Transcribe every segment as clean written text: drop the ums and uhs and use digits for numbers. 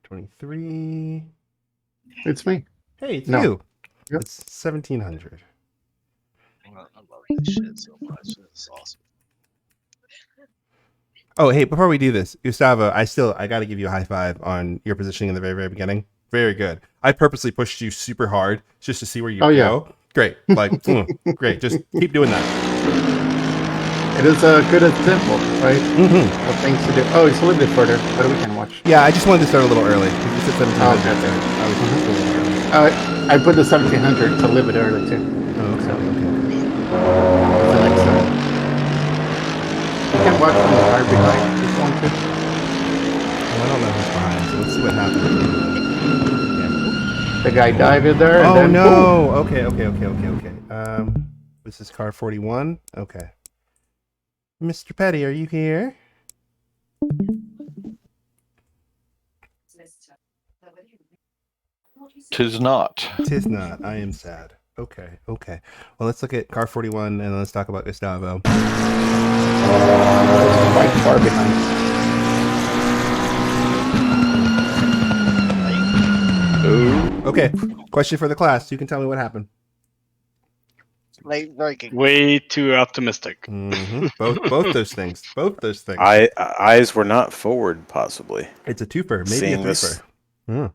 23. It's me. Hey, it's No. you. Yep. It's 1700. I love this shit so much. It's awesome. Oh, hey, before we do this, Gustavo, I got to give you a high five on your positioning in the very, very beginning. Very good. I purposely pushed you super hard just to see where you go. Yeah. Great. Like, great. Just keep doing that. It is a good example, right? Mm-hmm. Of things to do. Oh, it's a little bit further, but we can watch. Yeah, I just wanted to start a little early. You said 1700. Oh, okay. I was I put the 1700 to a little bit early too. Oh, okay. The next time. You can watch from the car behind if you want to. Well, I don't know who's behind, so let's see what happens. The guy dived in there, and Oh then no! Boom. Okay. This is car 41. Okay. Mr. Petty, are you here? Tis not. Tis not. I am sad. Okay. Well, let's look at car 41 and let's talk about Gustavo. quite far behind. Ooh. Okay. Question for the class. You can tell me what happened. Late breaking. Way too optimistic. Mm-hmm. Both those things. Eyes were not forward, possibly. It's a twofer, maybe Seeing a this- threefer.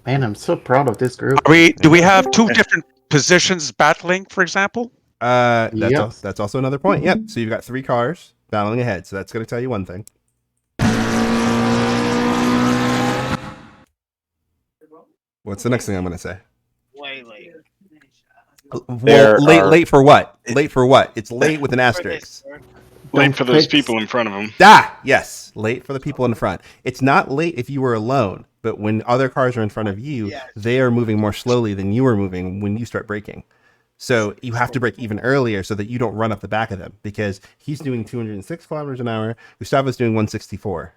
Man, I'm so proud of this group. Do we have two different positions battling, for example? That's also another point. Yep. So you've got 3 cars battling ahead. So that's going to tell you one thing. What's the next thing I'm going to say? Way late. Well, late for what? Late for what? It's late with an asterisk. Late for those people in front of him. Yes. Late for the people in front. It's not late if you were alone, but when other cars are in front of you, they are moving more slowly than you are moving when you start braking. So you have to brake even earlier so that you don't run up the back of them, because he's doing 206 kilometers an hour. Gustavo's doing 164.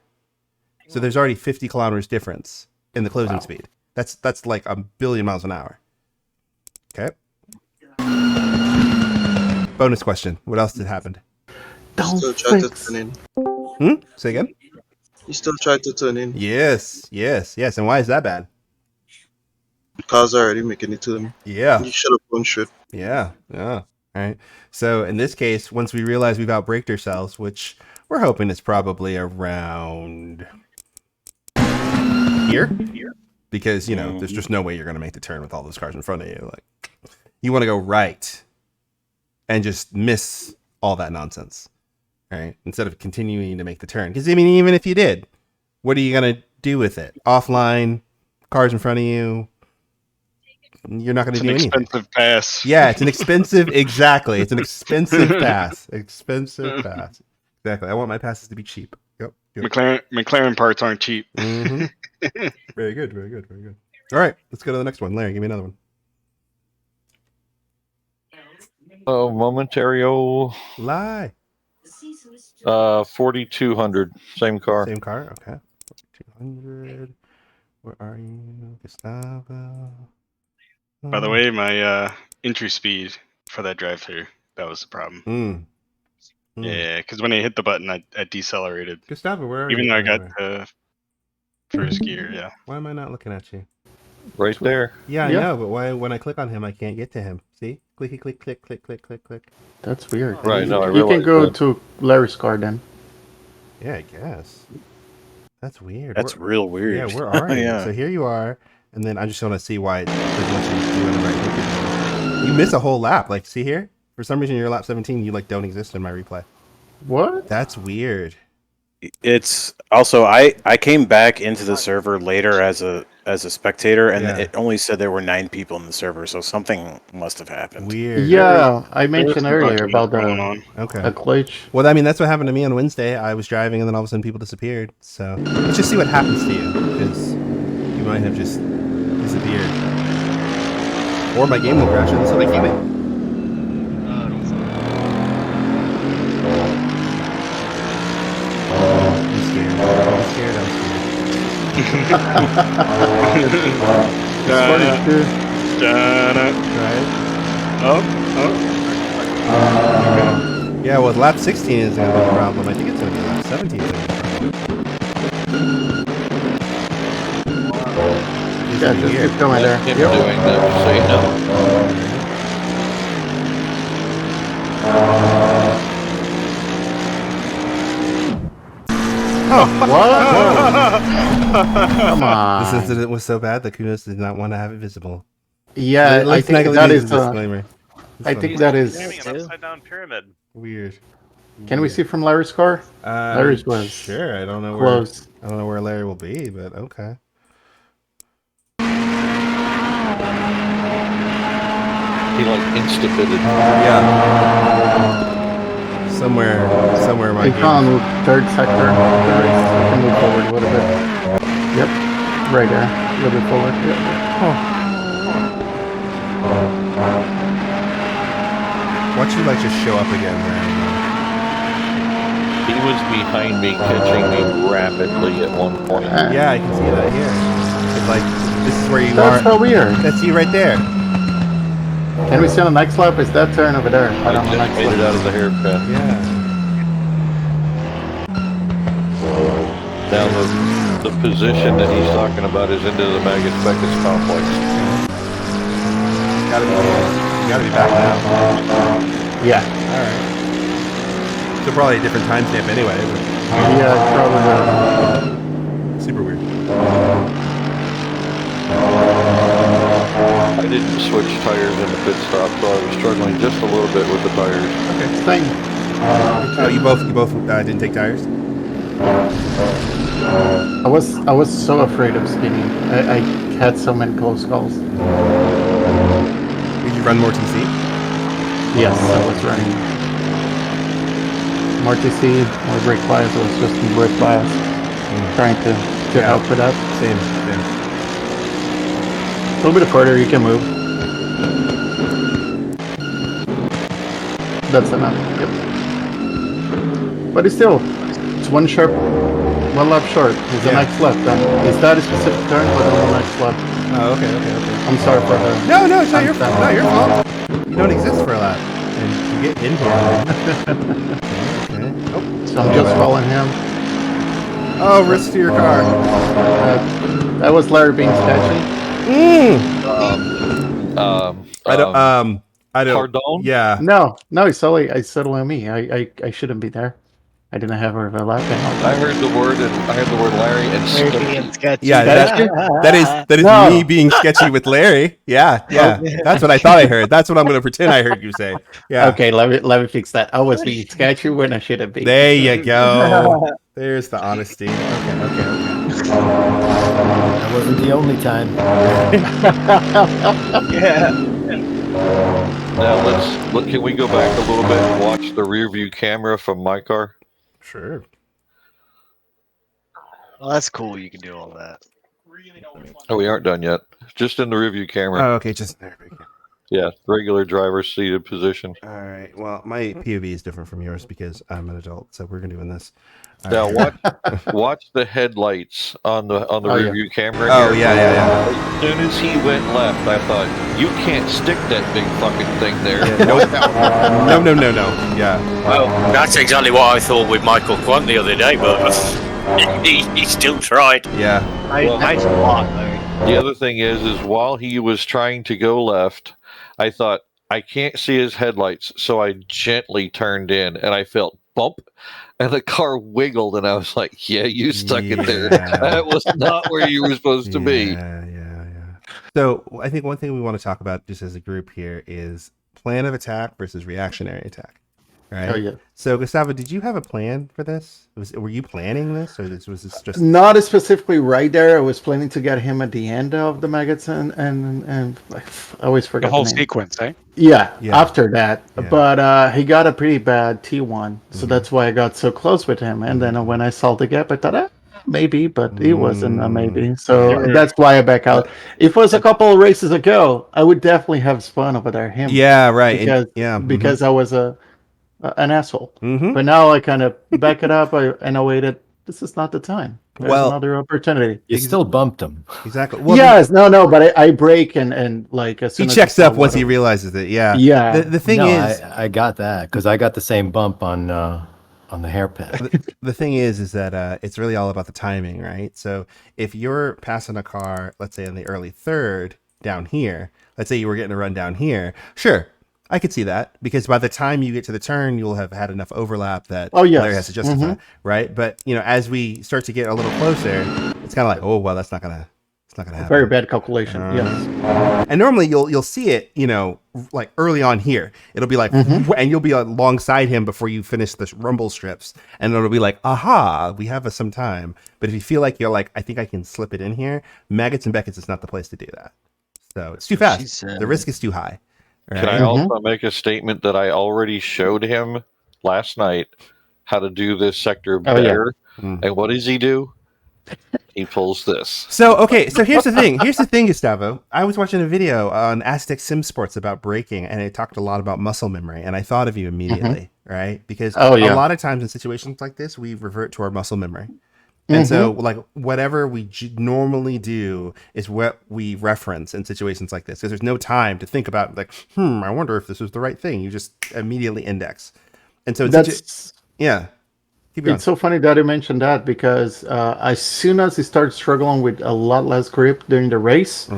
So there's already 50 kilometers difference in the closing speed. That's like a billion miles an hour. Okay. Bonus question. What else did happen? Don't Still tried to fix. turn in. Say again? You still tried to turn in. Yes. And why is that bad? Cars are already making it to them. Yeah. You should have gone straight. Yeah. All right. So in this case, once we realize we've outbraked ourselves, which we're hoping is probably around here, because there's just no way you're going to make the turn with all those cars in front of you. Like, you want to go right and just miss all that nonsense, right? Instead of continuing to make the turn, because even if you did, what are you going to do with it? Offline, cars in front of you. You're not going to do anything. It's an expensive pass. Yeah, it's an expensive. Exactly, it's an expensive pass. Exactly. I want my passes to be cheap. Yep. McLaren parts aren't cheap. Mm-hmm. Very good. All right, let's go to the next one. Larry, give me another one. Oh, momentario. Lie. 4200. Same car. Same car. Okay. 200. Where are you, Gustavo? By the way, my entry speed for that drive-through, that was the problem. Yeah, because when I hit the button, I decelerated. Gustavo, where are you? Even though I got the first gear, yeah. Why am I not looking at you? Right there. Yeah, I know, but why when I click on him, I can't get to him? See? Clicky, click. That's weird. Right, no, I You realize can go that. to Larry's car then. Yeah, I guess. That's weird. That's real weird. Yeah, where are you? Yeah. So here you are, and then I just want to see why it doesn't let you do it right. You miss a whole lap. Like, see here? For some reason, your lap 17, you don't exist in my replay. What? That's weird. It's also I came back into the server later as a spectator, and it only said there were 9 people in the server, so something must have happened. Weird. Yeah, I mentioned earlier about the a glitch. Well, I mean, that's what happened to me on Wednesday. I was driving, and then all of a sudden, people disappeared. So let's just see what happens to you, because you might have just disappeared, or my game will crash and something keep it. I'm scared. Right? Yeah, well, lap 16 is going to be a problem. I think it's going to be lap 17 is going to be a problem. He's Yeah, gonna be just here. keep going there. Him Yep. doing that, so you know. Come on. This incident was so bad that Kunos did not want to have it visible. Yeah, I think Nagel that needs is. a disclaimer. I think that is. Standing an upside down pyramid. Weird. Can we see from Larry's car? Larry's was sure. I don't know close. where. I don't know where Larry will be, but okay. He like insta-fitted. Yeah. Somewhere my We game. found third sector. We can move forward a little bit. Yep. Right there. A little bit forward. Yep. Watch you like just show up again randomly. He was behind me, catching me rapidly at one point. Yeah, I can see that here. It's like this is where you That's are. so weird. That's you right there. Can we see on the next lap? Is that turn over there? I just made it out of the hairpin. Yeah. Now the position that he's talking about is into the Magus Beckus complex. You gotta be back now. Yeah. All right. So probably a different timestamp anyway. But Yeah, probably. super weird. I didn't switch tires in the pit stop, so I was struggling just a little bit with the tires. Okay. Thing. Oh, you both didn't take tires. I was so afraid of spinning. I had so many close calls. Did you run more TC? Yes, I was running more TC, more brake bias. I was just in brake bias, trying to help with that. Same. A little bit further, you can move. That's enough. Yep. But it's still, it's one lap short. It's the next lap. Then is that a specific turn, but on the next lap? Oh, okay. I'm sorry for the. No, it's not your fault. Not your fault. You don't exist for a lap, and you get in here. Okay. Oh, So I'm just following him. oh, risk to your car. That was Larry being sketchy. I don't. Pardon? Yeah. No, it's solely on me. I shouldn't be there. I didn't have a lap penalty. I heard the word Larry and sketchy. Yeah, that is No. me being sketchy with Larry. Yeah. That's what I thought I heard. That's what I'm going to pretend I heard you say. Yeah. Okay, let me fix that. I was being sketchy when I shouldn't be. There you go. There's the honesty. Okay. That wasn't the only time. Now can we go back a little bit and watch the rear view camera from my car? Sure. Well, that's cool. You can do all that. Oh, we aren't done yet. Just in the rear view camera. Oh, okay. Just there. We go. Yeah, regular driver seated position. All right. Well, my POV is different from yours because I'm an adult, so we're doing this. All Now right. watch the headlights on the rear view camera. Oh, here. yeah. As soon as he went left, I thought, you can't stick that big fucking thing there. No. Yeah. Well, that's exactly what I thought with Michael Quant the other day, but he still tried. Yeah. Nice block, Larry. The other thing is while he was trying to go left, I thought, I can't see his headlights, so I gently turned in, and I felt bump, and the car wiggled, and I was like, yeah, you stuck it there. That was not where you were supposed to be. Yeah. So I think one thing we want to talk about just as a group here is plan of attack versus reactionary attack. Right. Oh yeah. So Gustavo, did you have a plan for this? Were you planning this, or was this just Not specifically right there. I was planning to get him at the end of the maggots and I always forget The whole name. sequence, eh? Yeah, Yeah. after that. Yeah. But he got a pretty bad T1, so that's why I got so close with him. And then when I saw the gap, I thought, maybe, but it wasn't a maybe. So that's why I back out. If it was a couple of races ago, I would definitely have spun over there him. Yeah, right. Because, because I was an asshole. Mm-hmm. But now I kind of back it up and I waited. This is not the time. There's Well, another opportunity. You still bumped him. Exactly. Well, Yes, no, but I break and like as he soon as checks I saw up once he water- realizes it. Yeah. Yeah. The thing No, is, I got that because I got the same bump on on the hairpin. The thing is that it's really all about the timing, right? So if you're passing a car, let's say in the early third down here, let's say you were getting a run down here, sure, I could see that, because by the time you get to the turn, you'll have had enough overlap that Larry has to justify, right? But as we start to get a little closer, it's kind of like, oh well, that's not gonna happen. Very bad calculation. Yes. And normally you'll see it, like early on here. It'll be like, and you'll be alongside him before you finish the rumble strips, and it'll be like, aha, we have some time. But if you feel like you're like, I think I can slip it in here, Maggots and Beckett's is not the place to do that. So it's too fast. The risk is too high. Right? Can I also make a statement that I already showed him last night how to do this sector better? And what does he do? He pulls this. So here's the thing. Gustavo. I was watching a video on Aztec Sim Sports about braking, and it talked a lot about muscle memory, and I thought of you immediately, right? Because a lot of times in situations like this, we revert to our muscle memory. And so, like, whatever we normally do is what we reference in situations like this. Because there's no time to think about, like, I wonder if this was the right thing. You just immediately index. And so it's It's so funny that you mentioned that, because as soon as he started struggling with a lot less grip during the race,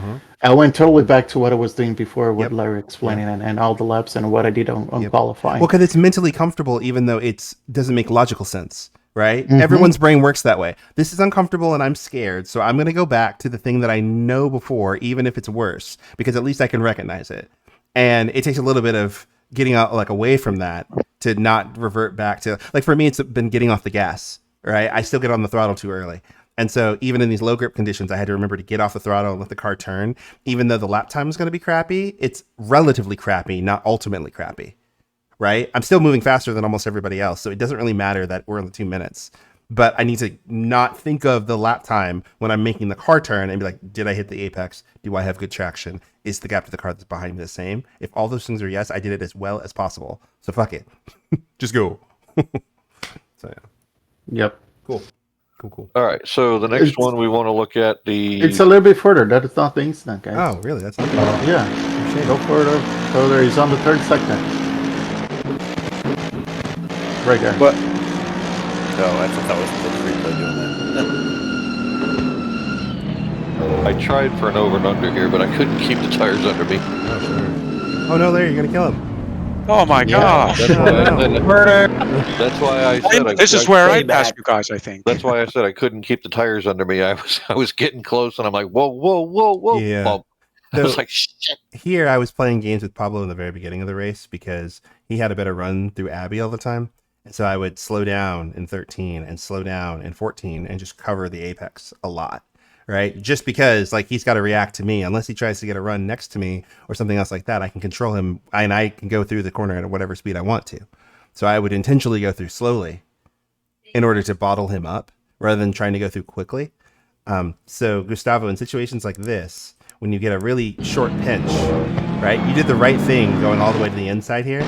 I went totally back to what I was doing before with Larry explaining and all the laps and what I did on qualifying. Well, because it's mentally comfortable, even though it doesn't make logical sense. Right? Everyone's brain works that way. This is uncomfortable and I'm scared. So I'm going to go back to the thing that I know before, even if it's worse, because at least I can recognize it. And it takes a little bit of getting out, like, away from that to not revert back to, like, for me, it's been getting off the gas, right? I still get on the throttle too early. And so even in these low grip conditions, I had to remember to get off the throttle and let the car turn. Even though the lap time is going to be crappy, it's relatively crappy, not ultimately crappy. Right? I'm still moving faster than almost everybody else, so it doesn't really matter that we're in the 2 minutes. But I need to not think of the lap time when I'm making the car turn and be like, did I hit the apex? Do I have good traction? Is the gap to the car that's behind me the same? If all those things are yes, I did it as well as possible. So fuck it. Just go. So yeah. Yep. Cool. All right, so the next one we want to look at It's a little bit further. That is not the instant, guys. Oh, really? That's not yeah. Go further. Further. He's on the third sector. Right there. But I thought that was the replay doing that. I tried for an over and under here, but I couldn't keep the tires under me. Oh no, Larry, you're gonna kill him. Oh my gosh! That's why I said this is where I passed you guys. I think that's why I said I couldn't keep the tires under me. I was getting close, and I'm like, whoa! Yeah. Bump. I was like, shit. Here, I was playing games with Pablo in the very beginning of the race because he had a better run through Abbey all the time. And so I would slow down in 13 and slow down in 14 and just cover the apex a lot, right? Just because, like, he's got to react to me. Unless he tries to get a run next to me or something else like that, I can control him and I can go through the corner at whatever speed I want to. So I would intentionally go through slowly in order to bottle him up rather than trying to go through quickly. So Gustavo, in situations like this, when you get a really short pinch, right? You did the right thing going all the way to the inside here,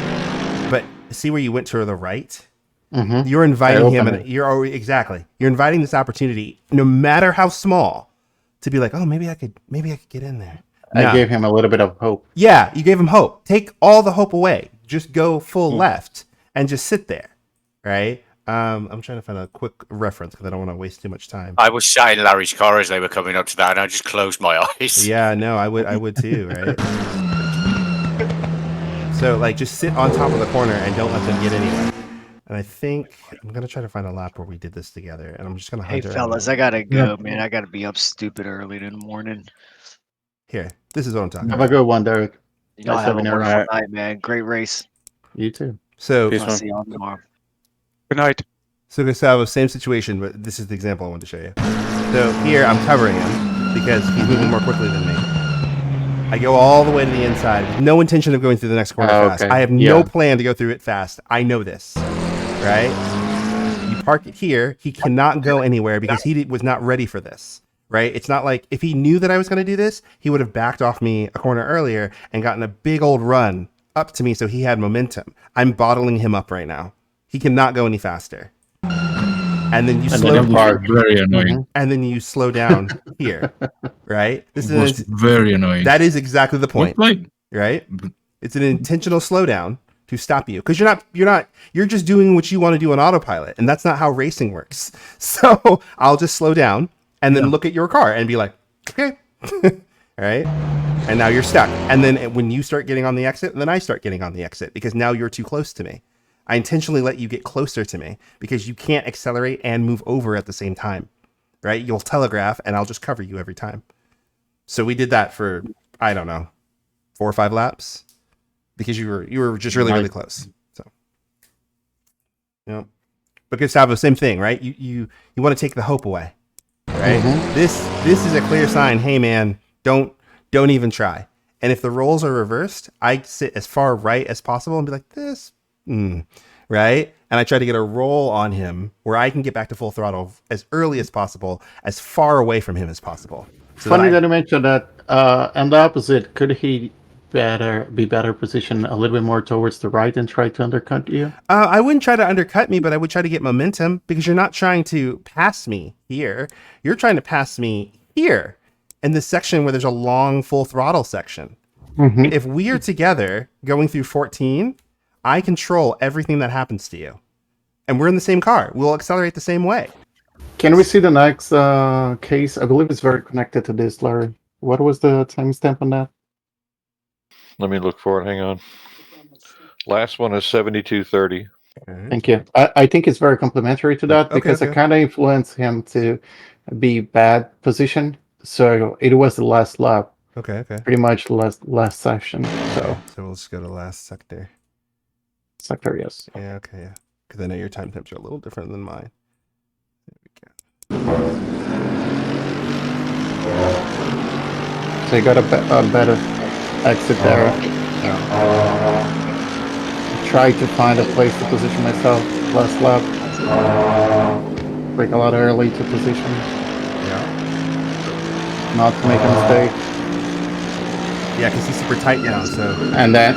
but see where you went to the right? You're inviting him, and you're inviting this opportunity, no matter how small, to be like, oh, maybe I could get in there. I gave him a little bit of hope. Yeah, you gave him hope. Take all the hope away. Just go full left and just sit there, right? I'm trying to find a quick reference because I don't want to waste too much time. I was sat in Larry's car as they were coming up to that, and I just closed my eyes. Yeah, no, I would too, right? So, like, just sit on top of the corner and don't let them get anywhere. And I think I'm gonna try to find a lap where we did this together, and I'm just gonna. Hey fellas, I gotta go, man. I gotta be up stupid early in the morning. Here, this is what I'm talking about. Have a good one, Derek. Y'all have a wonderful night, man. Great race. You too. So I'll see y'all tomorrow. Good night. So Gustavo, same situation, but this is the example I wanted to show you. So here I'm covering him because he's moving more quickly than me. I go all the way to the inside with no intention of going through the next corner fast. I have no plan to go through it fast. I know this, right? You park it here. He cannot go anywhere because he was not ready for this, right? It's not like if he knew that I was going to do this, he would have backed off me a corner earlier and gotten a big old run up to me so he had momentum. I'm bottling him up right now. He cannot go any faster. And then you very annoying. And then you slow down here, right? This is very annoying. That is exactly the point, right? It's an intentional slowdown to stop you, because you're just doing what you want to do on autopilot, and that's not how racing works. So I'll just slow down and then look at your car and be like, okay, all right, and now you're stuck. And then when you start getting on the exit, then I start getting on the exit, because now you're too close to me. I intentionally let you get closer to me because you can't accelerate and move over at the same time, right? You'll telegraph and I'll just cover you every time. So we did that for, I don't know, 4 or 5 laps, because you were just really close. So, but Gustavo, same thing, right? You want to take the hope away, right? Mm-hmm. This is a clear sign. Hey man, don't even try. And if the roles are reversed, I sit as far right as possible and be like this, right? And I try to get a roll on him where I can get back to full throttle as early as possible, as far away from him as possible. So funny that you mentioned that. And the opposite, could he be better positioned a little bit more towards the right and try to undercut you? I wouldn't try to undercut me, but I would try to get momentum, because you're not trying to pass me here. You're trying to pass me here in this section where there's a long full throttle section. Mm-hmm. If we are together going through 14, I control everything that happens to you. And we're in the same car. We'll accelerate the same way. Can we see the next case? I believe it's very connected to this, Larry. What was the timestamp on that? Let me look for it. Hang on. Last one is 72:30. Thank you. I think it's very complementary to that, because I kind of influenced him to be bad position. So it was the last lap. Okay. Pretty much the last section. So we'll just go to last sector. Sector, yes. Yeah, okay, yeah. Because I know your time temps are a little different than mine. There we go. So you got a better exit there. Try to find a place to position myself. Last lap. Break a lot early to position. Yeah. Not to make a mistake. Yeah, because he's super tight now. So. And then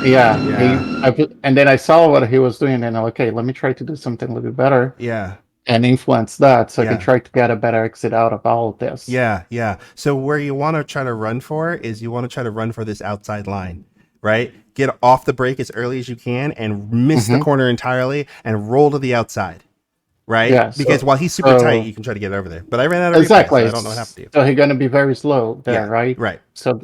and then I saw what he was doing, and okay, let me try to do something a little bit better. Yeah. And influence that, so I can try to get a better exit out of all of this. Yeah. So where you want to try to run for is you want to try to run for this outside line, right? Get off the brake as early as you can and miss the corner entirely and roll to the outside, right? Yeah, because while he's super tight, you can try to get over there. But I ran out of replay, so I don't know what happened to you. So he's going to be very slow there, right? Right. So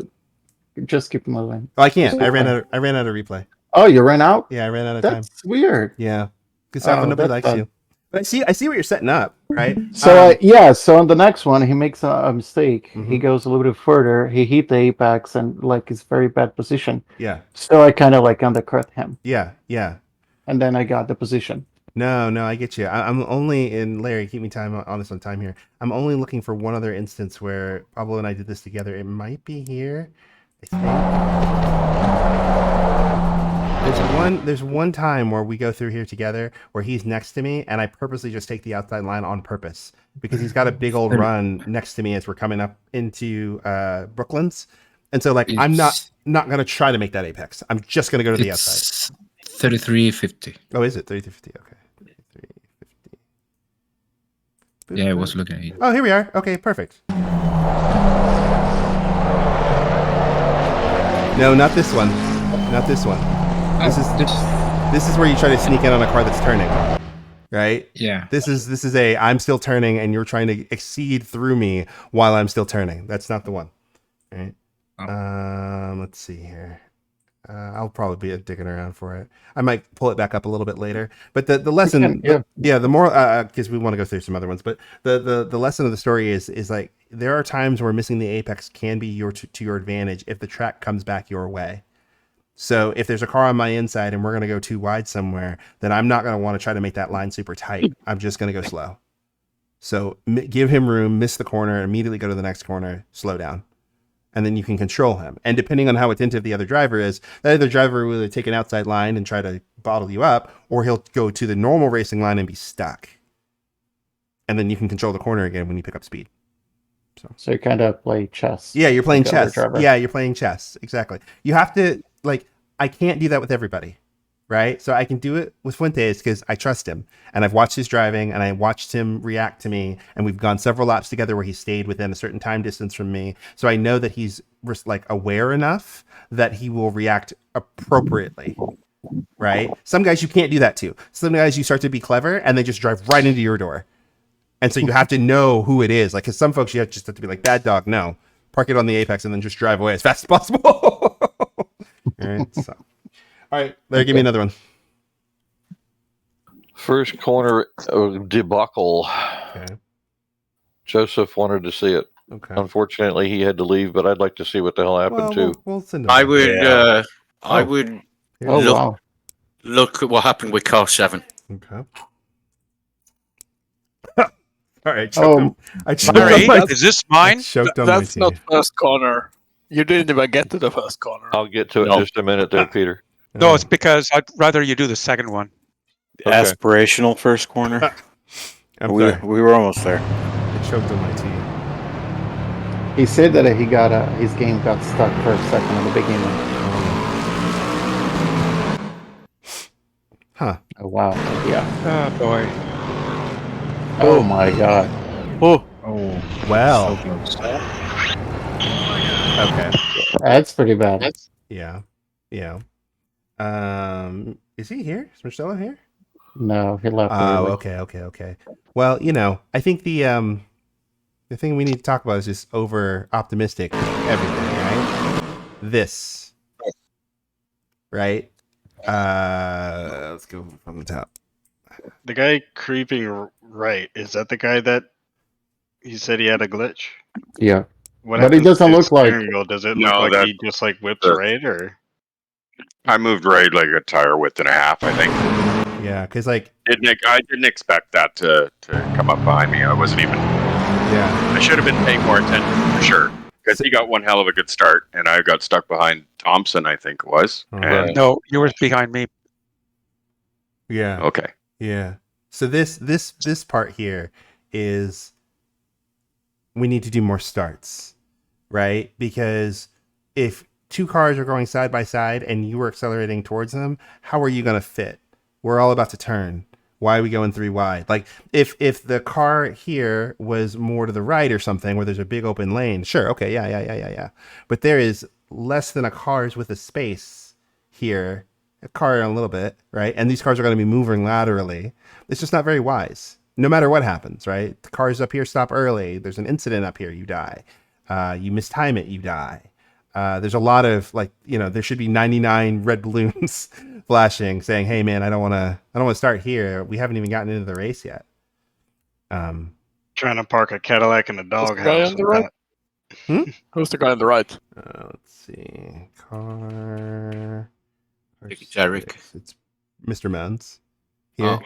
just keep moving. Oh, I can't. I ran out of replay. Oh, you ran out? Yeah, I ran out of time. That's weird. Yeah. Because nobody likes you. But I see what you're setting up, right? So so on the next one, he makes a mistake. He goes a little bit further. He hit the apex and it's very bad position. Yeah. So I kind of undercut him. Yeah. And then I got the position. No, I get you. I'm only in Larry. Keep me honest on time here. I'm only looking for one other instance where Pablo and I did this together. It might be here, I think. There's one time where we go through here together where he's next to me and I purposely just take the outside line on purpose because he's got a big old run next to me as we're coming up into Brooklands. And so I'm not going to try to make that apex. I'm just going to go to the outside. 33.50. Oh, is it 33.50? Okay. 33.50. Yeah, I was looking at it. Oh, here we are. Okay, perfect. No, not this one. Not this one. This is where you try to sneak in on a car that's turning, right? Yeah. This is I'm still turning and you're trying to exceed through me while I'm still turning. That's not the one, right? Oh. Let's see here. I'll probably be digging around for it. I might pull it back up a little bit later. But the lesson, the more because we want to go through some other ones. But the lesson of the story is there are times where missing the apex can be to your advantage if the track comes back your way. So if there's a car on my inside and we're going to go too wide somewhere, then I'm not going to want to try to make that line super tight. I'm just going to go slow. So give him room, miss the corner, immediately go to the next corner, slow down. And then you can control him. And depending on how attentive the other driver is, the other driver will either take an outside line and try to bottle you up, or he'll go to the normal racing line and be stuck. And then you can control the corner again when you pick up speed. So you kind of play chess. Yeah, you're playing chess. Yeah, you're playing chess. Exactly. You have to, I can't do that with everybody, right? So I can do it with Fuentes because I trust him. And I've watched his driving and I watched him react to me. And we've gone several laps together where he stayed within a certain time distance from me. So I know that he's aware enough that he will react appropriately, right? Some guys you can't do that to. Some guys you start to be clever and they just drive right into your door. And so you have to know who it is. Like, because some folks you just have to be like, bad dog, no. Park it on the apex and then just drive away as fast as possible. All right. So. All right. Larry, give me another one. First corner debacle. Okay. Joseph wanted to see it. Okay. Unfortunately, he had to leave, but I'd like to see what the hell happened too. We'll send him I back. would. I would look at what happened with car 7. Okay. All right. I choked Sorry, on my, is this mine? That's not first corner. You didn't even get to the first corner. I'll get to it in just a minute there, Peter. No, it's because I'd rather you do the second one. Okay. Aspirational first corner. we were almost there. I choked on my tea. He said that his game got stuck for a second at the beginning. Huh. Oh wow. Yeah. Oh boy. Oh my god. Oh. Well. So close. Okay. That's pretty bad. Yeah. Yeah. Is he here? Is Marcelo here? No, he left. Oh, okay. Well, I think the thing we need to talk about is just over optimistic everything, right? This. Right? Let's go from the top. The guy creeping right, is that the guy that he said he had a glitch? Yeah. What But he happens doesn't to look his like- steering wheel? Does it No, look like that- he just like whips right, or? I moved right like a tire width and a half, I think. Yeah, because I didn't expect that to come up behind me. I wasn't even. Yeah. I should have been paying more attention for sure, because he got one hell of a good start, and I got stuck behind Thompson, I think it was. And No, you were behind me. Yeah. okay. Yeah. So this part here is we need to do more starts, right? Because if two cars are going side by side and you were accelerating towards them, how are you going to fit? We're all about to turn. Why are we going 3 wide? Like if the car here was more to the right or something where there's a big open lane, sure, okay, yeah. But there is less than a car's with a space here, a car a little bit, right? And these cars are going to be moving laterally. It's just not very wise. No matter what happens, right? The cars up here stop early. There's an incident up here, you die. You mistime it, you die. There's a lot of there should be 99 red balloons flashing saying, hey man, I don't want to start here. We haven't even gotten into the race yet. Trying to park a Cadillac in a doghouse. guy on the right? Who's the guy on the right? Let's see. Car. It's Eric. It's Mr. Menz. Here. Oh.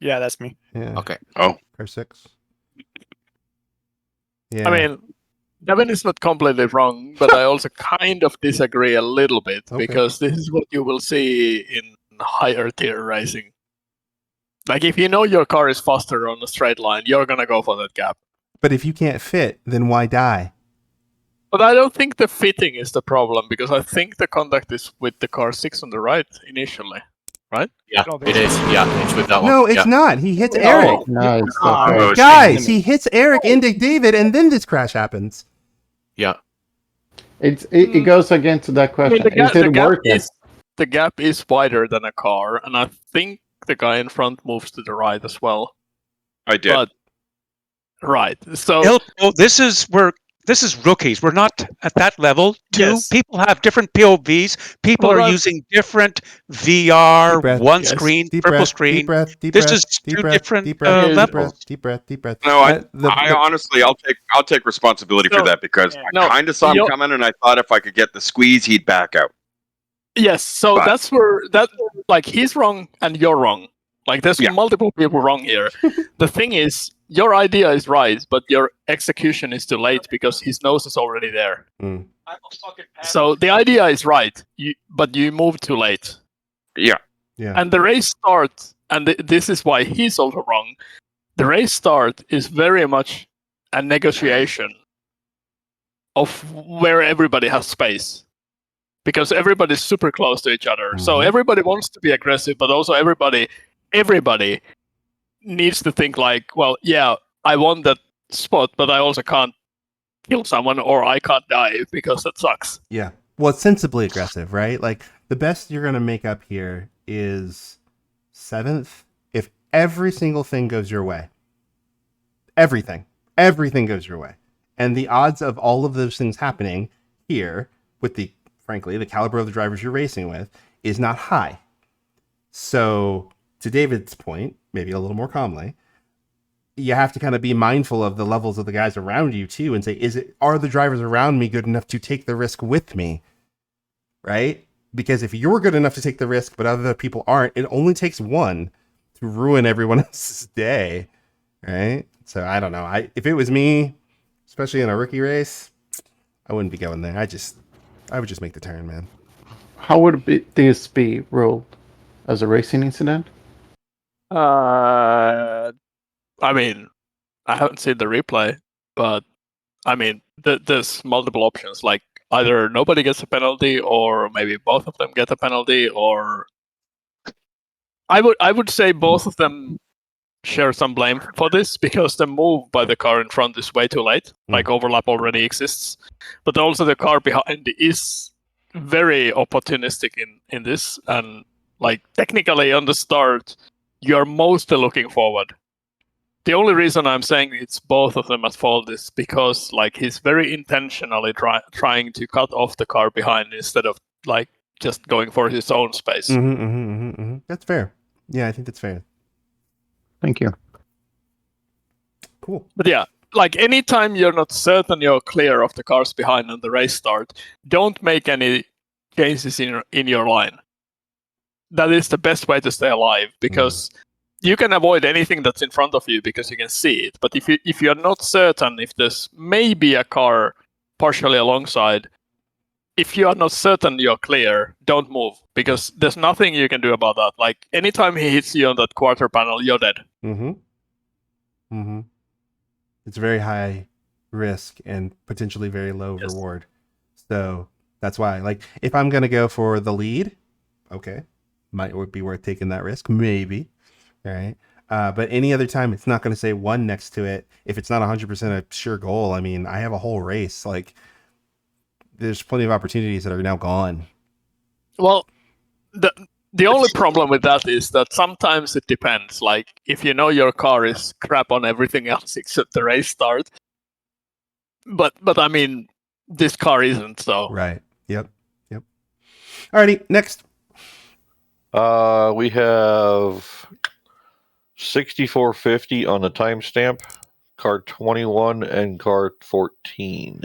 Yeah, that's me. Yeah. Okay. Oh. Car 6. Yeah. I mean, Devin is not completely wrong, but I also kind of disagree a little bit because this is what you will see in higher tier racing. Like if you know your car is faster on a straight line, you're gonna go for that gap. But if you can't fit, then why die? But I don't think the fitting is the problem because I think the contact is with the car 6 on the right initially, right? Yeah, it is. Yeah, it's with that one. No, it's not. He hits Eric. No, it's Guys, he hits Eric into David, and then this crash happens. Yeah. It goes against that question. Is it worth it? The gap is wider than a car, and I think the guy in front moves to the right as well. I did. But, right. So This is rookies. We're not at that level. Yes. People have different POVs. People are using different VR, Deep breath. one Yes. screen, Deep triple breath, screen. deep breath, deep This breath, is deep two breath, different deep breath, deep levels. Deep breath. No, I honestly, I'll take responsibility for that because I kind of saw him coming, and I thought if I could get the squeeze, he'd back out. Yes, so that's where he's wrong and you're wrong. Like there's multiple people wrong here. The thing is, your idea is right, but your execution is too late because his nose is already there. Mm. So the idea is right, but you moved too late. Yeah. And the race start, and this is why he's also wrong. The race start is very much a negotiation of where everybody has space. Because everybody's super close to each other. So everybody wants to be aggressive, but also everybody needs to think like, well, yeah, I want that spot, but I also can't kill someone or I can't die because that sucks. Yeah. Well, it's sensibly aggressive, right? Like the best you're going to make up here is 7th if every single thing goes your way. Everything goes your way. And the odds of all of those things happening here with frankly, the caliber of the drivers you're racing with is not high. So to David's point, maybe a little more calmly, you have to kind of be mindful of the levels of the guys around you too, and say, are the drivers around me good enough to take the risk with me? Right? Because if you're good enough to take the risk, but other people aren't, it only takes one to ruin everyone else's day. Right? So I don't know. If it was me, especially in a rookie race, I wouldn't be going there. I would just make the turn, man. How would this be ruled? As a racing incident? I mean, I haven't seen the replay, but I mean, there's multiple options. Like either nobody gets a penalty, or maybe both of them get a penalty, or I would say both of them share some blame for this because the move by the car in front is way too late. Like overlap already exists, but also the car behind is very opportunistic in this, and like technically on the start, you're mostly looking forward. The only reason I'm saying it's both of them at fault is because like he's very intentionally trying to cut off the car behind instead of like just going for his own space. That's fair. Yeah, I think that's fair. Thank you. Cool. But yeah, like anytime you're not certain you're clear of the cars behind on the race start, don't make any changes in your line. That is the best way to stay alive, because you can avoid anything that's in front of you because you can see it. But if you're not certain if there's maybe a car partially alongside, if you are not certain you're clear, don't move, because there's nothing you can do about that. Like anytime he hits you on that quarter panel, you're dead. It's very high risk and potentially very low reward. So that's why, like, if I'm going to go for the lead, okay, might be worth taking that risk, maybe. All right. But any other time, it's not going to say 1 next to it. If it's not 100% a sure goal, I mean, I have a whole race. Like, there's plenty of opportunities that are now gone. Well, the only problem with that is that sometimes it depends. Like, if you know your car is crap on everything else except the race start. But I mean, this car isn't, so. Right. Yep. Alrighty, next. We have 6450 on the timestamp, car 21 and car 14.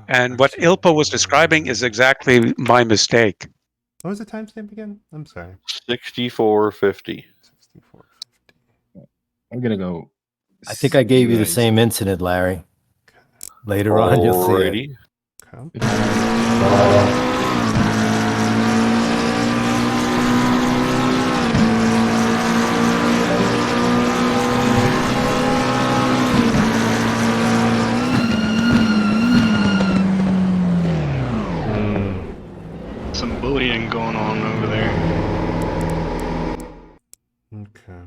And what Ilpa was describing is exactly my mistake. What was the timestamp again? I'm sorry. 6450. I'm gonna go. I think I gave you the same incident, Larry. Later on, you'll see it. Some bullying going on over there. Okay.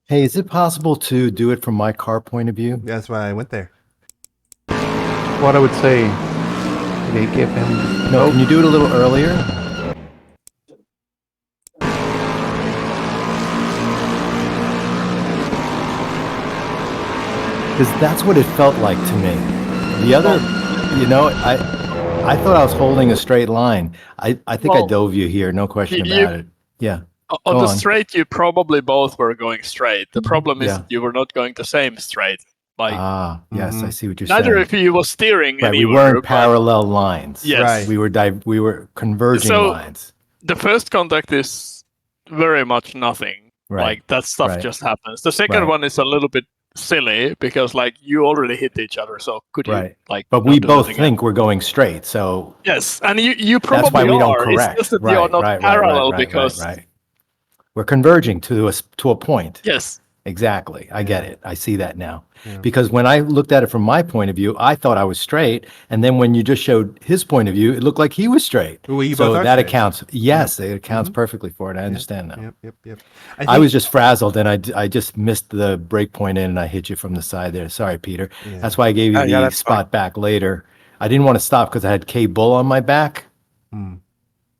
Hey, is it possible to do it from my car point of view? That's why I went there. What I would say, they give him. No, can you do it a little earlier? Because that's what it felt like to me. The other, you know, I thought I was holding a straight line. I think I dove you here, no question about it. Yeah. On the straight, you probably both were going straight. The problem is you were not going the same straight. Like, yes, I see what you're saying. neither of you was steering Right, anywhere. we weren't parallel lines. Yes. Right. We were converging lines. The first contact is very much nothing. Right. Like, that stuff just happens. The second one is a little bit silly because, like, you already hit each other, so could you, like... But we both think we're going straight, so... Yes, and you probably that's why we don't correct. It's just that you're not parallel because... We're converging to a point. Yes. Exactly. I get it. I see that now. Yeah. Because when I looked at it from my point of view, I thought I was straight. And then when you just showed his point of view, it looked like he was straight. Well, so that straight. Accounts. Yes, it accounts perfectly for it. I understand now. Yep. I was just frazzled and I just missed the break point in and I hit you from the side there. Sorry, Peter. Yeah. That's why I gave you the spot back later. I didn't want to stop because I had K Bull on my back.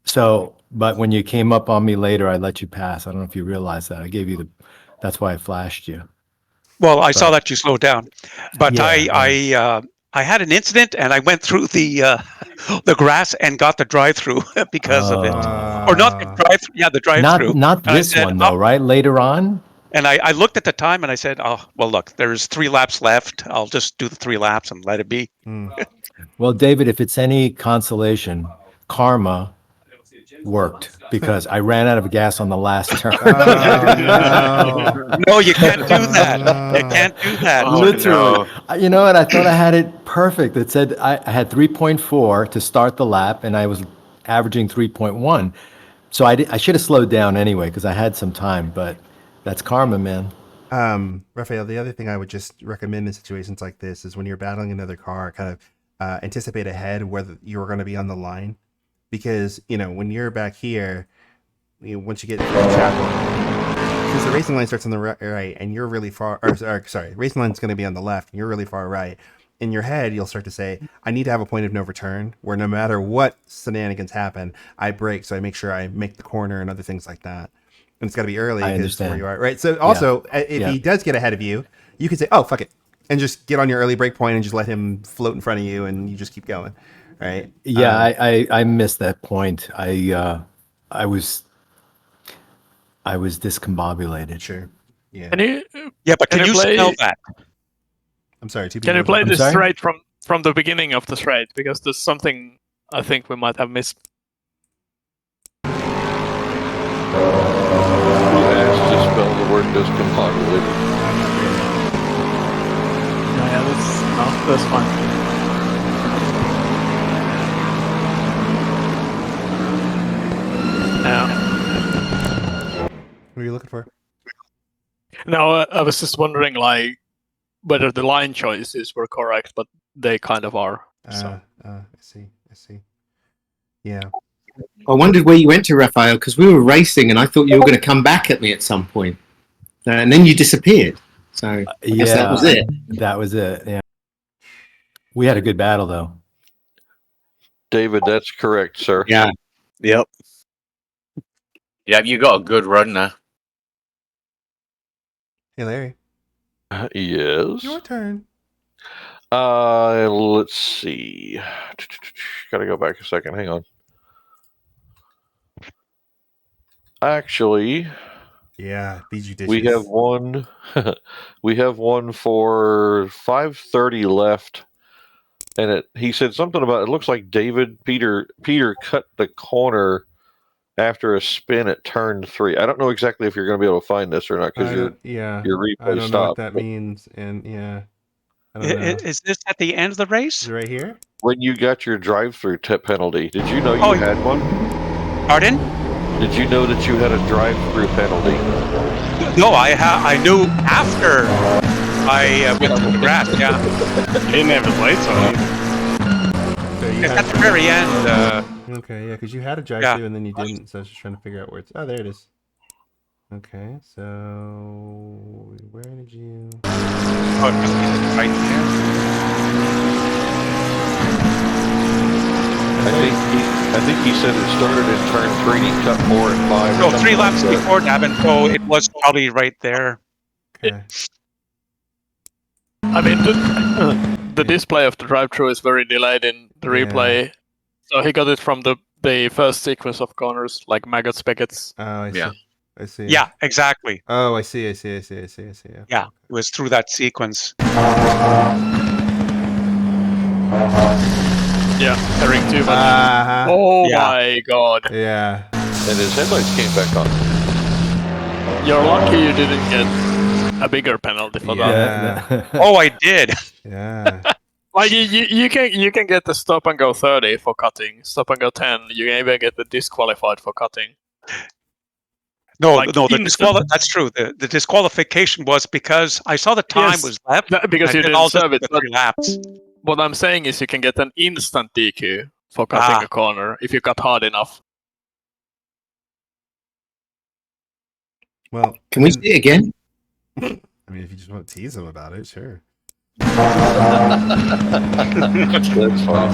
So, but when you came up on me later, I let you pass. I don't know if you realized that. I gave you that's why I flashed you. Well, I saw that you slowed down, but Yeah, I had an incident and I went through the grass and got the drive-through because of it, or not the drive-through. Yeah, the drive-through. Not And I this said, one though, right? Later on. And I looked at the time and I said, "Oh, well, look, there's 3 laps left. I'll just do the 3 laps and let it be." Well, David, if it's any consolation, karma worked because I ran out of gas on the last turn. No, you can't do that. You can't do that. Literally. You know what? I thought I had it perfect. It said I had 3.4 to start the lap, and I was averaging 3.1. So I should have slowed down anyway because I had some time, but that's karma, man. Raphael, the other thing I would just recommend in situations like this is when you're battling another car, kind of anticipate ahead whether you're going to be on the line. Because, when you're back here, once you get through the chapel, because the racing line starts on the right and you're really far, racing line's going to be on the left and you're really far right. In your head, you'll start to say, I need to have a point of no return where no matter what shenanigans happen, I brake, so I make sure I make the corner and other things like that. And it's got to be early because where you are, right? So also, if he does get ahead of you, you can say, oh, fuck it, and just get on your early brake point and just let him float in front of you and you just keep going. Right. Yeah, I missed that point. I was discombobulated. Sure. Yeah. Can you? Yeah, but can you play, spell that? I'm sorry. Can you play this straight from the beginning of the straight? Because there's something I think we might have missed. You asked to spell the word discombobulated. Yeah, that's fine. Now, what are you looking for? No, I was just wondering, like, whether the line choices were correct, but they kind of are. So. I see. Yeah. I wondered where you went to, Raphael, because we were racing, and I thought you were going to come back at me at some point, and then you disappeared. So I guess that was it. That was it. Yeah. We had a good battle, though. David, that's correct, sir. Yeah. Yep. Yeah, you got a good run there. Hey, Larry. Yes. Your turn. Let's see. Gotta go back a second. Hang on. Actually, yeah, be judicious. We have one. We have one for 5:30 left, and he said something about it looks like Peter cut the corner after a spin at turn 3. I don't know exactly if you're going to be able to find this or not because your replay I don't stopped. know what that means, and I don't know. Is this at the end of the race? Is it right here? When you got your drive-through tip penalty, did you know you had one? Pardon? Did you know that you had a drive-through penalty? No, I knew after I went to the grass. Yeah. He didn't have his lights on. It's at the very end. Okay, yeah, because you had a drive-through and then you didn't, so I was just trying to figure out where it's. Oh, there it is. Okay, so where did you? Oh, it must be right there. I think he said it started in turn 3 and he cut 4 and 5. No, 3 laps before Davin, so it was probably right there. Okay. I mean, the display of the drive-through is very delayed in the replay, so he got it from the first sequence of corners, like maggot spigots. Oh, I see. Yeah. I see. Yeah, exactly. Oh, I see. Yeah. Yeah, it was through that sequence. Yeah, herring too much. Oh my god. Yeah. And his headlights came back on. You're lucky you didn't get a bigger penalty for that. Oh, I did. Yeah. Like you can get the stop and go 30 for cutting, stop and go 10. You can even get the disqualified for cutting. No, Like that's true. The disqualification was because I saw the time was left. Because you didn't serve it. 3 laps. What I'm saying is you can get an instant DQ for cutting a corner if you cut hard enough. Well, can we see it again? I mean, if you just want to tease him about it, sure. That's fine.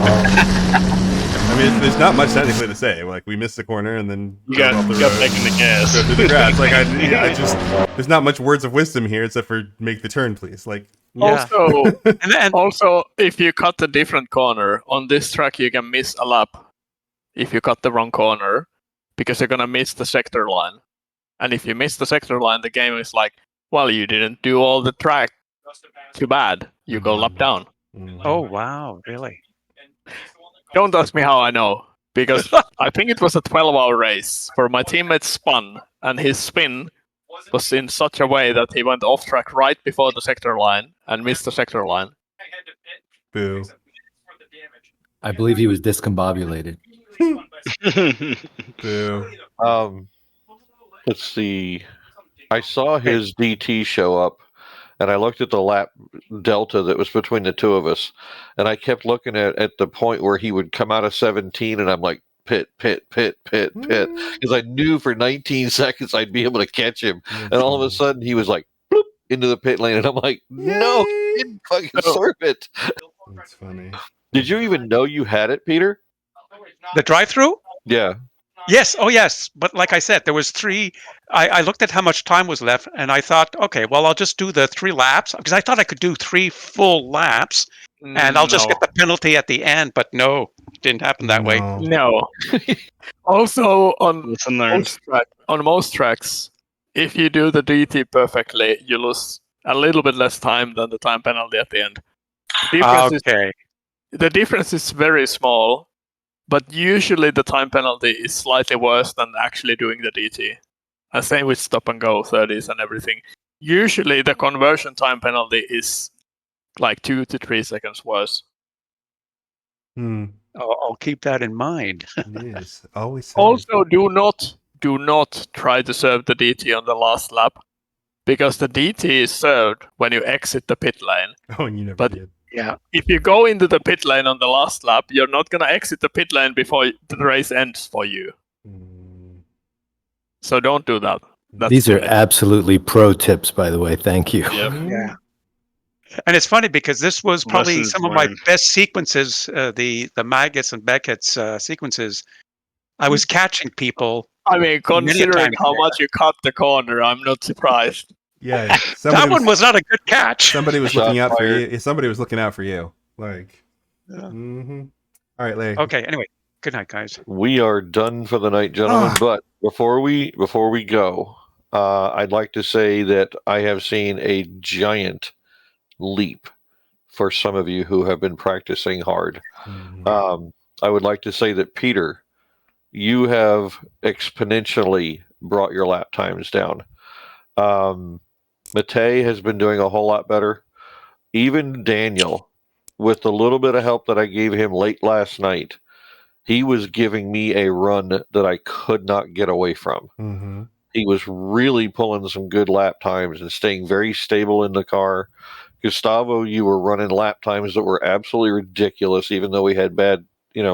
mean, there's not much technically to say. Like, we missed the corner and then You got back in the gas. go through the grass. Like, I just, there's not much words of wisdom here except for make the turn, please. Like, Also, also, if you cut a different corner on this track, you can miss a lap if you cut the wrong corner because you're gonna miss the sector line. And if you miss the sector line, the game is like, well, you didn't do all the track. Too bad. You go lap down. Oh wow, really? Don't ask me how I know, because I think it was a 12-hour race where my teammate spun, and his spin was in such a way that he went off track right before the sector line and missed the sector line. Boo. I believe he was discombobulated. Boo. Let's see. I saw his DT show up, and I looked at the lap delta that was between the two of us, and I kept looking at the point where he would come out of 17, and I'm like, pit, because I knew for 19 seconds I'd be able to catch him, and all of a sudden he was like, bloop, into the pit lane, and I'm like, no, you didn't fucking serve it. That's funny. Did you even know you had it, Peter? The drive-through? Yeah. Yes. Oh, yes. But like I said, there was 3. I looked at how much time was left, and I thought, okay, well, I'll just do the 3 laps because I thought I could do 3 full laps, and I'll just get the penalty at the end. But no, didn't happen that way. No. Also, on most tracks, if you do the DT perfectly, you lose a little bit less time than the time penalty at the end. The difference is very small. But usually the time penalty is slightly worse than actually doing the DT. And same with stop and go 30s and everything. Usually the conversion time penalty is like 2 to 3 seconds worse. I'll keep that in mind. Yes, always. Also, do not try to serve the DT on the last lap, because the DT is served when you exit the pit lane. Oh, and you never did. Yeah, if you go into the pit lane on the last lap, you're not going to exit the pit lane before the race ends for you. So don't do that. These are absolutely pro tips, by the way. Thank you. Yeah. And it's funny because this was probably some of my best sequences, the Maggots and Beckett's sequences. I was catching people. I mean, considering how much you cut the corner, I'm not surprised. Yeah, that one was not a good catch. Somebody was looking out for you. Somebody was looking out for you. Like, All right, Larry. Okay. Anyway, good night, guys. We are done for the night, gentlemen. But before we go, I'd like to say that I have seen a giant leap for some of you who have been practicing hard. I would like to say that Peter, you have exponentially brought your lap times down. Matei has been doing a whole lot better. Even Daniel, with the little bit of help that I gave him late last night, he was giving me a run that I could not get away from. He was really pulling some good lap times and staying very stable in the car. Gustavo, you were running lap times that were absolutely ridiculous, even though we had bad,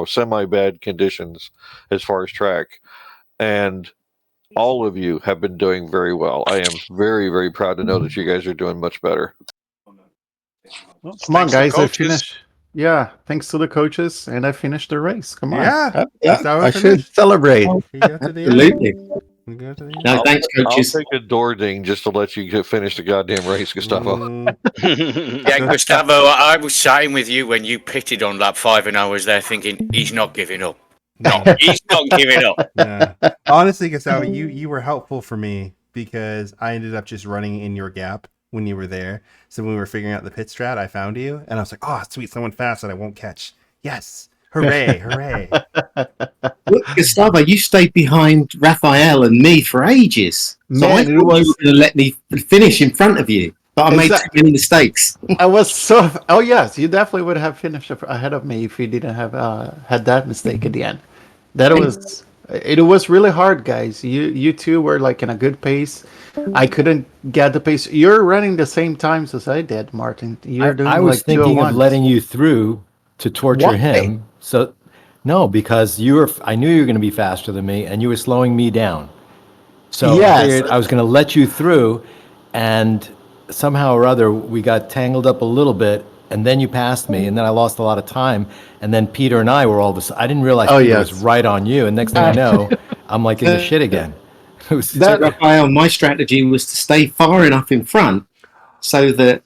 semi-bad conditions as far as track. And all of you have been doing very well. I am very, very proud to know that you guys are doing much better. Well, come on, guys. I finished. Yeah, thanks to the coaches, and I finished the race. Come on. I should celebrate. Absolutely. No, thanks, coaches. I'll take a door ding just to let you finish the goddamn race, Gustavo. Yeah, Gustavo, I was chatting with you when you pitted on lap 5, and I was there thinking, he's not giving up. No, he's not giving up. Yeah. Honestly, Gustavo, you were helpful for me because I ended up just running in your gap when you were there. So when we were figuring out the pit strat, I found you, and I was like, "Oh, sweet, someone fast that I won't catch." Yes, hooray, hooray! Look, Gustavo, you stayed behind Raphael and me for ages. So I thought you were going to let me finish in front of you, but I made too many mistakes. I was so. Oh yes, you definitely would have finished ahead of me if you didn't have had that mistake at the end. It was really hard, guys. You two were like in a good pace. I couldn't get the pace. You're running the same times as I did, Martin. You're doing. I was thinking of letting you through to torture him. So no, because I knew you were going to be faster than me, and you were slowing me down. So I was going to let you through, and somehow or other we got tangled up a little bit, and then you passed me, and then I lost a lot of time, and then Peter and I were all of a sudden, I didn't realize Peter was right on you, and next thing I know, I'm like in the shit again. So, Raphael, my strategy was to stay far enough in front so that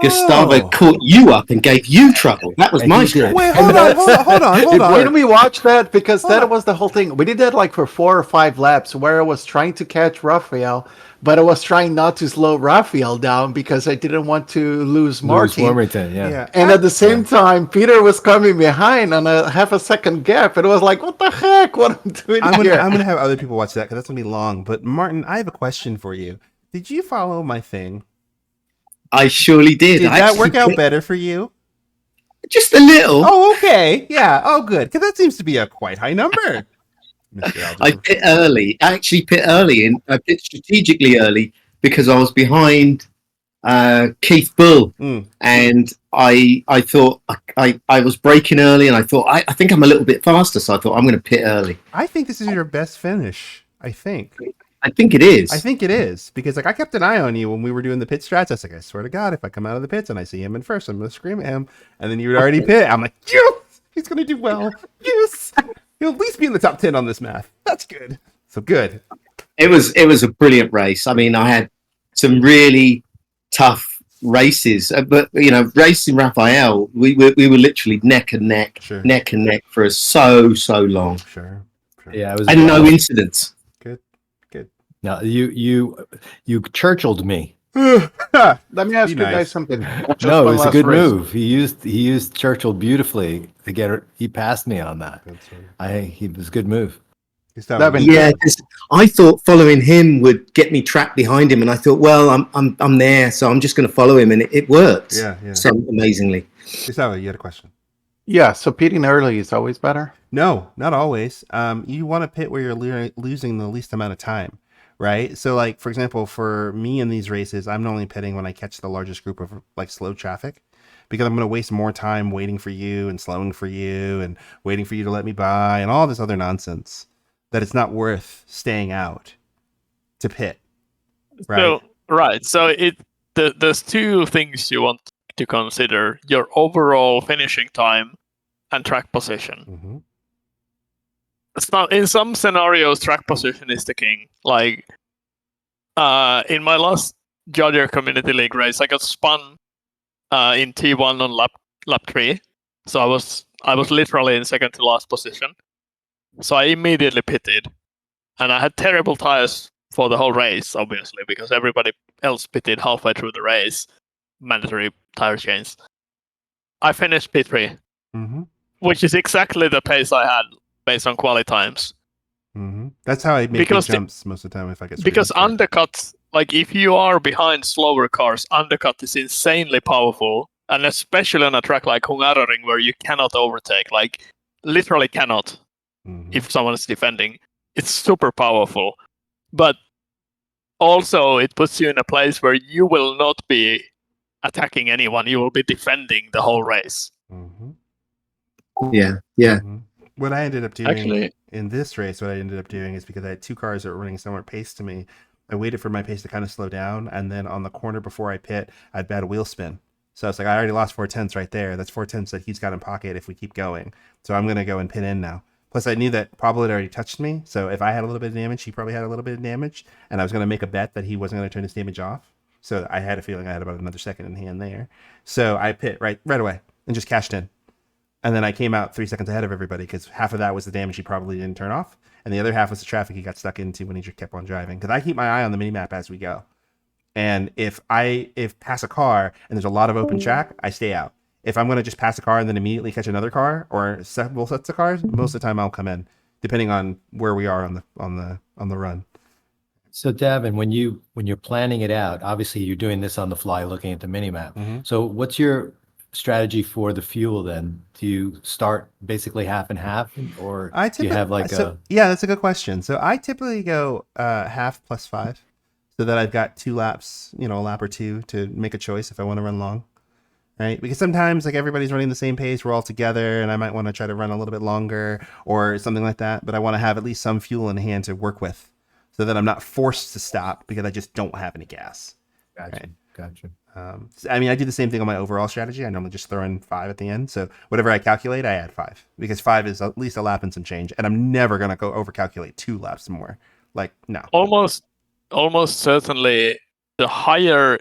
Gustavo caught you up and gave you trouble. That was my strategy. Wait, hold on. Didn't we watch that? Because that was the whole thing. We did that like for 4 or 5 laps where I was trying to catch Raphael, but I was trying not to slow Raphael down because I didn't want to lose Martin. Yeah. And at the same time, Peter was coming behind on a half a second gap. And it was like, what the heck? What am I doing here? I'm gonna have other people watch that because that's gonna be long. But Martin, I have a question for you. Did you follow my thing? I surely did. Did that work out better for you? Just a little. Oh, okay. Yeah. Oh, good. Because that seems to be a quite high number. I pit early. I actually pit early, and I pit strategically early because I was behind Keith Bull, and I thought I was braking early, and I thought I think I'm a little bit faster, so I thought I'm going to pit early. I think this is your best finish. I think it is. I think it is because like I kept an eye on you when we were doing the pit strats. I was like, I swear to God, if I come out of the pits and I see him in first, I'm going to scream at him. And then you would already pit. I'm like, yes, he's going to do well. Yes, he'll at least be in the top 10 on this math. That's good. So good. It was a brilliant race. I mean, I had some really tough races, but racing Raphael, we were literally neck and neck for so long. Sure. Yeah, it was, and no incidents. Good. Now you Churchilled me. Let me ask you guys something. No, it was a good move. He used Churchill beautifully to get her. He passed me on that. He was a good move. Yeah, I thought following him would get me trapped behind him, and I thought, well, I'm there, so I'm just going to follow him, and it worked. Yeah. So amazingly. Gustavo, you had a question. Yeah, so pitting early is always better. No, not always. You want to pit where you're losing the least amount of time, right? So, like for example, for me in these races, I'm only pitting when I catch the largest group of like slow traffic, because I'm going to waste more time waiting for you and slowing for you and waiting for you to let me by and all this other nonsense. That it's not worth staying out to pit, right? So there's two things you want to consider: your overall finishing time and track position. Mm-hmm. It's not in some scenarios track position is the king. Like in my last Jodger Community League race, I got spun in T1 on lap 3, so I was literally in second to last position. So I immediately pitted, and I had terrible tires for the whole race, obviously, because everybody else pitted halfway through the race, mandatory tire change. I finished P3, which is exactly the pace I had based on quali times. Mm-hmm. That's how I make the jumps most of the time if I get because undercuts, like if you are behind slower cars, undercut is insanely powerful, and especially on a track like Hungaroring where you cannot overtake, like literally cannot. If someone is defending, it's super powerful, but also it puts you in a place where you will not be attacking anyone. You will be defending the whole race. Yeah. What I ended up doing in this race, is because I had 2 cars that were running similar pace to me, I waited for my pace to kind of slow down, and then on the corner before I pit, I had bad wheel spin. So it's like I already lost 4 tenths right there. That's 4 tenths that he's got in pocket if we keep going. So I'm going to go and pit in now. Plus, I knew that Pablo had already touched me, so if I had a little bit of damage, he probably had a little bit of damage, and I was going to make a bet that he wasn't going to turn his damage off. So I had a feeling I had about another second in hand there. So I pit right away and just cashed in. And then I came out 3 seconds ahead of everybody because half of that was the damage he probably didn't turn off, and the other half was the traffic he got stuck into when he just kept on driving. Because I keep my eye on the minimap as we go. And if pass a car and there's a lot of open track, I stay out. If I'm going to just pass a car and then immediately catch another car or several sets of cars, most of the time I'll come in, depending on where we are on the run. So Davin, when you're planning it out, obviously you're doing this on the fly, looking at the minimap. So what's your strategy for the fuel then? Do you start basically half and half, or do you have like Yeah, that's a good question. So I typically go half plus 5, so that I've got 2 laps, a lap or 2 to make a choice if I want to run long. Right, because sometimes like everybody's running the same pace, we're all together, and I might want to try to run a little bit longer or something like that. But I want to have at least some fuel in hand to work with, so that I'm not forced to stop because I just don't have any gas. Gotcha. I mean, I do the same thing on my overall strategy. I normally just throw in 5 at the end. So whatever I calculate, I add 5 because 5 is at least a lap and some change. And I'm never going to go over calculate 2 laps more. Like, no. Almost certainly the higher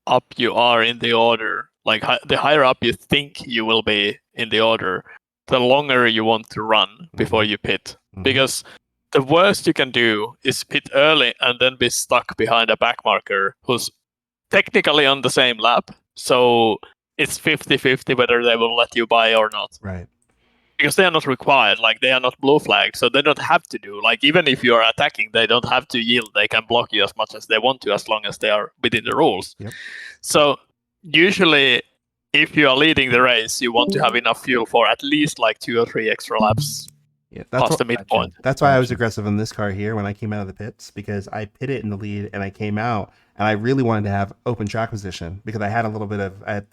up you are in the order, like the higher up you think you will be in the order, the longer you want to run before you pit. Because the worst you can do is pit early and then be stuck behind a backmarker who's technically on the same lap. So it's 50-50 whether they will let you by or not. Right. Because they are not required, like they are not blue flagged, so they don't have to do. Like even if you are attacking, they don't have to yield. They can block you as much as they want to, as long as they are within the rules. Yep. So usually, if you are leading the race, you want to have enough fuel for at least like 2 or 3 extra laps. Yeah, past the midpoint. That's why I was aggressive in this car here when I came out of the pits, because I pitted in the lead and I came out and I really wanted to have open track position because I had a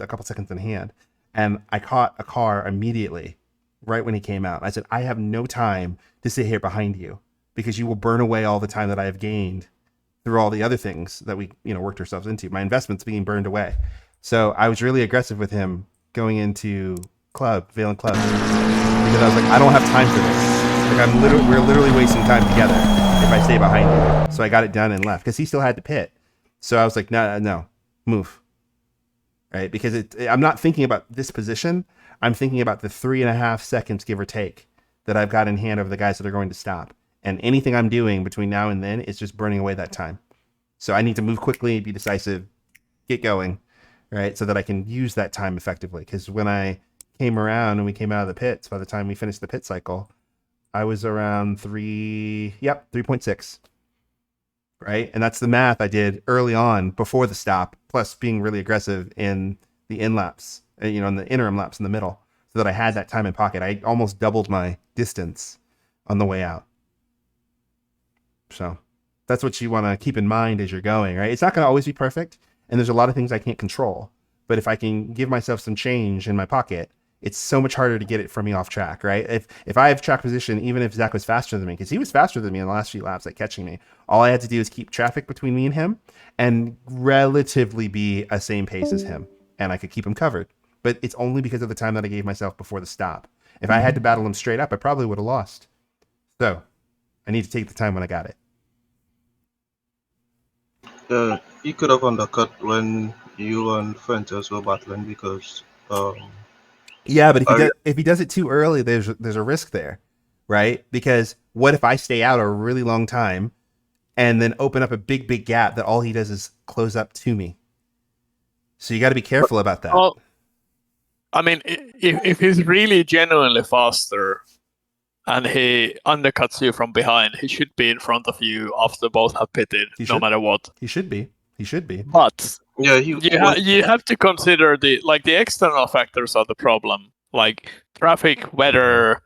couple seconds in hand, and I caught a car immediately right when he came out. I said, I have no time to sit here behind you because you will burn away all the time that I have gained through all the other things that we, worked ourselves into. My investments being burned away. So I was really aggressive with him going into Valent Club, because I was like, I don't have time for this. Like we're literally wasting time together if I stay behind you. So I got it done and left because he still had to pit. So I was like, no, move. Right? Because I'm not thinking about this position. I'm thinking about the 3.5 seconds, give or take, that I've got in hand over the guys that are going to stop. And anything I'm doing between now and then is just burning away that time. So I need to move quickly, be decisive, get going, right? So that I can use that time effectively. Because when I came around and we came out of the pits, by the time we finished the pit cycle, I was around 3.6. Right? And that's the math I did early on before the stop, plus being really aggressive in the in laps. In the interim laps in the middle, so that I had that time in pocket. I almost doubled my distance on the way out. So that's what you want to keep in mind as you're going, right? It's not going to always be perfect, and there's a lot of things I can't control. But if I can give myself some change in my pocket, it's so much harder to get it from me off track, right? If I have track position, even if Zach was faster than me, because he was faster than me in the last few laps at catching me, all I had to do is keep traffic between me and him and relatively be a same pace as him, and I could keep him covered. But it's only because of the time that I gave myself before the stop. If I had to battle him straight up, I probably would have lost. So I need to take the time when I got it. He could have undercut when you and Fuentes were battling because. Yeah, but if he does it too early, there's a risk there, right? Because what if I stay out a really long time and then open up a big gap that all he does is close up to me? So you got to be careful about that. Well, I mean, if he's really genuinely faster and he undercuts you from behind, he should be in front of you after both have pitted, no matter what. He should be. But yeah, you have to consider the external factors are the problem, like traffic, weather,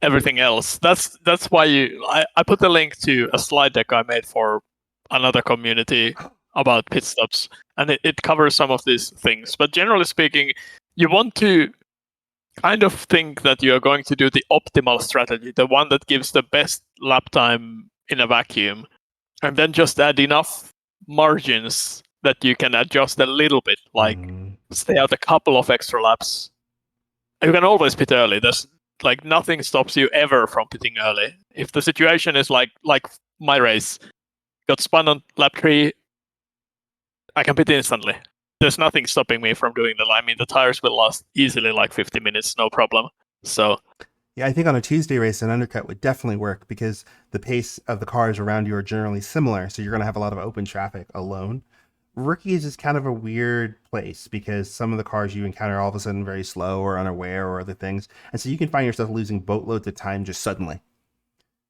everything else. That's why I put a link to a slide deck I made for another community about pit stops, and it covers some of these things. But generally speaking, you want to kind of think that you are going to do the optimal strategy, the one that gives the best lap time in a vacuum, and then just add enough margins that you can adjust a little bit, like stay out a couple of extra laps. You can always pit early. There's nothing stops you ever from pitting early. If the situation is like my race, got spun on lap 3, I can pit instantly. There's nothing stopping me from doing that. I mean, the tires will last easily 50 minutes, no problem. So, yeah, I think on a Tuesday race, an undercut would definitely work because the pace of the cars around you are generally similar. So you're going to have a lot of open traffic alone. Rookies is kind of a weird place because some of the cars you encounter all of a sudden very slow or unaware or other things. And so you can find yourself losing boatloads of time just suddenly.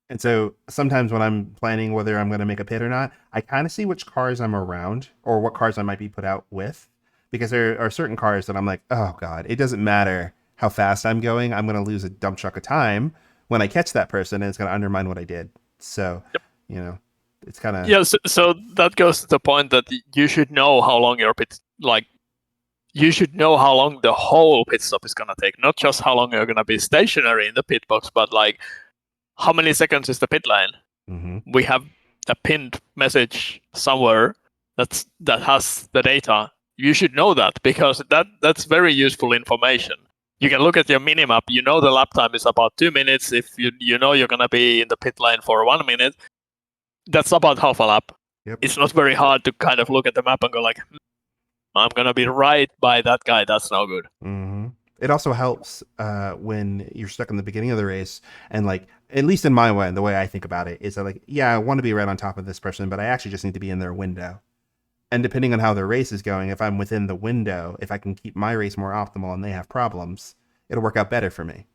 And so sometimes when I'm planning whether I'm going to make a pit or not, I kind of see which cars I'm around or what cars I might be put out with, because there are certain cars that I'm like, oh God, it doesn't matter how fast I'm going. I'm going to lose a dump truck of time when I catch that person, and it's going to undermine what I did. So, it's kind of... Yeah, so that goes to the point that you should know how long your pit, you should know how long the whole pit stop is going to take, not just how long you're going to be stationary in the pit box, but how many seconds is the pit lane? Mm-hmm. We have a pinned message somewhere that has the data, you should know that, because that's very useful information. You can look at your minimap. You know the lap time is about 2 minutes. If you know you're gonna be in the pit lane for 1 minute, that's about half a lap. Yep. It's not very hard to kind of look at the map and go like, I'm gonna be right by that guy. That's no good. Mm-hmm. It also helps when you're stuck in the beginning of the race, and like, at least in my way, the way I think about it is that, like, yeah, I want to be right on top of this person, but I actually just need to be in their window. And depending on how their race is going, if I'm within the window, if I can keep my race more optimal and they have problems, it'll work out better for me.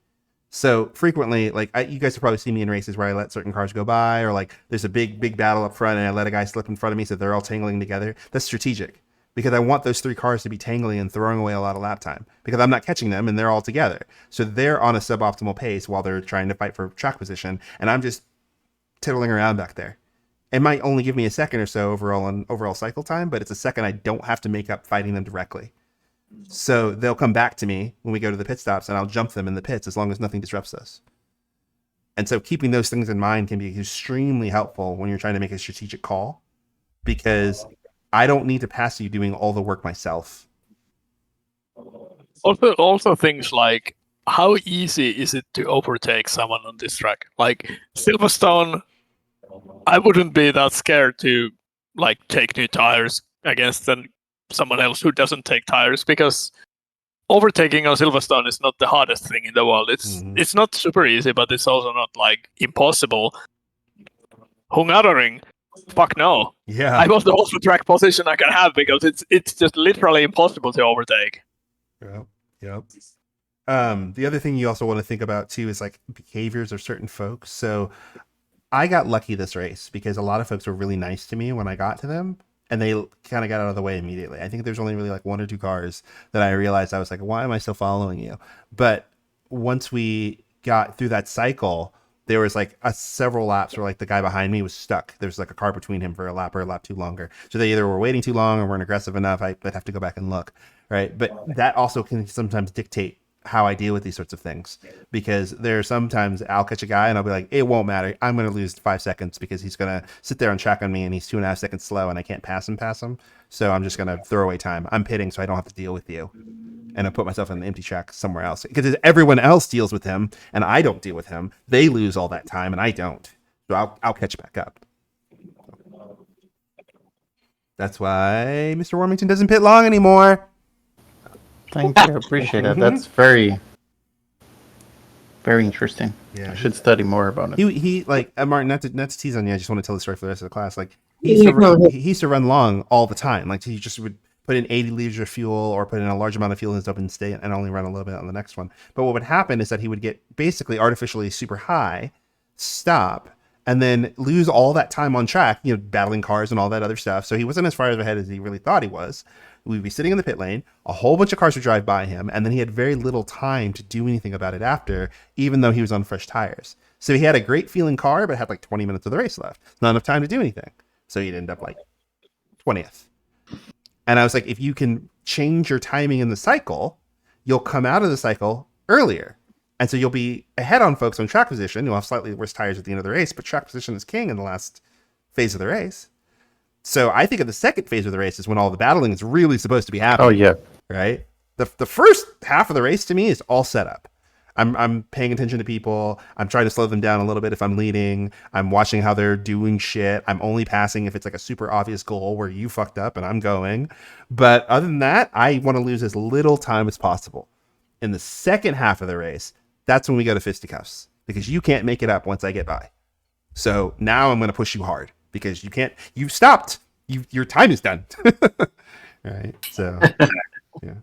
So frequently, like, you guys have probably seen me in races where I let certain cars go by, or like there's a big battle up front and I let a guy slip in front of me so they're all tangling together. That's strategic, because I want those 3 cars to be tangling and throwing away a lot of lap time, because I'm not catching them and they're all together. So they're on a suboptimal pace while they're trying to fight for track position, and I'm just tiddling around back there. It might only give me a second or so overall cycle time, but it's a second I don't have to make up fighting them directly. So they'll come back to me when we go to the pit stops, and I'll jump them in the pits as long as nothing disrupts us. And so keeping those things in mind can be extremely helpful when you're trying to make a strategic call, because I don't need to pass you doing all the work myself. Also things like, how easy is it to overtake someone on this track? Like Silverstone, I wouldn't be that scared to like take new tires against someone else who doesn't take tires, because overtaking on Silverstone is not the hardest thing in the world. It's not super easy, but it's also not like impossible. Hungaroring, fuck no. Yeah, I want the most track position I can have, because it's just literally impossible to overtake. Yep. The other thing you also want to think about too is like behaviors of certain folks. So I got lucky this race because a lot of folks were really nice to me when I got to them, and they kind of got out of the way immediately. I think there's only really like 1 or 2 cars that I realized I was like, why am I still following you? But once we got through that cycle, there was like several laps where like the guy behind me was stuck. There's like a car between him for a lap or a lap too longer. So they either were waiting too long or weren't aggressive enough. I'd have to go back and look, right? But that also can sometimes dictate how I deal with these sorts of things, because there are sometimes I'll catch a guy and I'll be like, it won't matter. I'm going to lose 5 seconds because he's going to sit there and track on me and he's 2.5 seconds slow and I can't pass him. So I'm just going to throw away time. I'm pitting so I don't have to deal with you. And I put myself in an empty track somewhere else, because everyone else deals with him and I don't deal with him. They lose all that time and I don't. So I'll catch back up. That's why Mr. Warmington doesn't pit long anymore. Thank you. Appreciate it. That's very, very interesting. Yeah. I should study more about it. He like Martin, not to tease on you, I just want to tell the story for the rest of the class. Like he used to run long all the time. Like he just would put in 80 liters of fuel or put in a large amount of fuel in his open state and only run a little bit on the next one. But what would happen is that he would get basically artificially super high, stop, and then lose all that time on track, battling cars and all that other stuff. So he wasn't as far ahead as he really thought he was. We'd be sitting in the pit lane, a whole bunch of cars would drive by him, and then he had very little time to do anything about it after, even though he was on fresh tires. So he had a great feeling car, but had like 20 minutes of the race left. Not enough time to do anything. So he'd end up like 20th. And I was like, if you can change your timing in the cycle, you'll come out of the cycle earlier. And so you'll be ahead on folks on track position. You'll have slightly worse tires at the end of the race, but track position is king in the last phase of the race. So I think of the second phase of the race is when all the battling is really supposed to be happening. Oh, yeah. Right? The first half of the race to me is all set up. I'm paying attention to people. I'm trying to slow them down a little bit if I'm leading. I'm watching how they're doing shit. I'm only passing if it's like a super obvious goal where you fucked up and I'm going. But other than that, I want to lose as little time as possible. In the second half of the race, that's when we go to fisticuffs, because you can't make it up once I get by. So now I'm going to push you hard because you've stopped. Your time is done. Right. So yeah,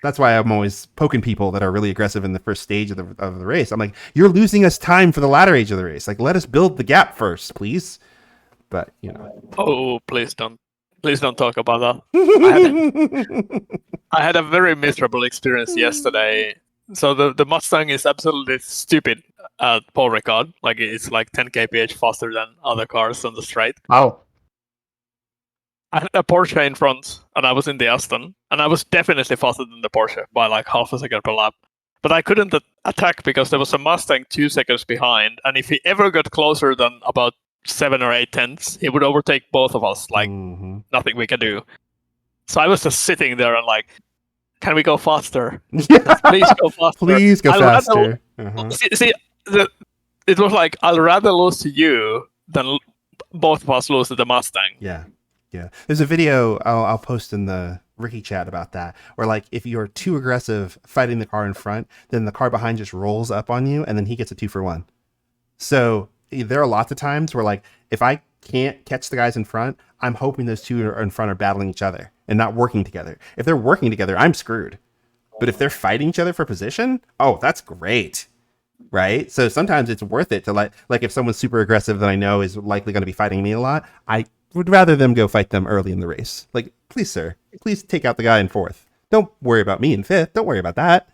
that's why I'm always poking people that are really aggressive in the first stage of the race. I'm like, you're losing us time for the latter age of the race. Like, let us build the gap first, please. But Oh, please don't talk about that. I had a very miserable experience yesterday. So the Mustang is absolutely stupid at pole record. Like it's like 10 kph faster than other cars on the straight. Wow. I had a Porsche in front, and I was in the Aston, and I was definitely faster than the Porsche by like half a second per lap. But I couldn't attack because there was a Mustang 2 seconds behind, and if he ever got closer than about 7 or 8 tenths, he would overtake both of us. Like nothing we can do. So I was just sitting there and like, can we go faster? Yeah. Please go faster. Please go I'd faster. rather- See, it was like, I'd rather lose to you than both of us lose to the Mustang. Yeah. Yeah. There's a video I'll post in the Ricky chat about that, where like if you're too aggressive fighting the car in front, then the car behind just rolls up on you and then he gets a 2-for-1. So there are lots of times where like if I can't catch the guys in front, I'm hoping those two in front are battling each other and not working together. If they're working together, I'm screwed. But if they're fighting each other for position, oh, that's great. Right? So sometimes it's worth it to like if someone's super aggressive that I know is likely going to be fighting me a lot, I would rather them go fight them early in the race. Like, please, sir, please take out the guy in 4th. Don't worry about me in 5th. Don't worry about that.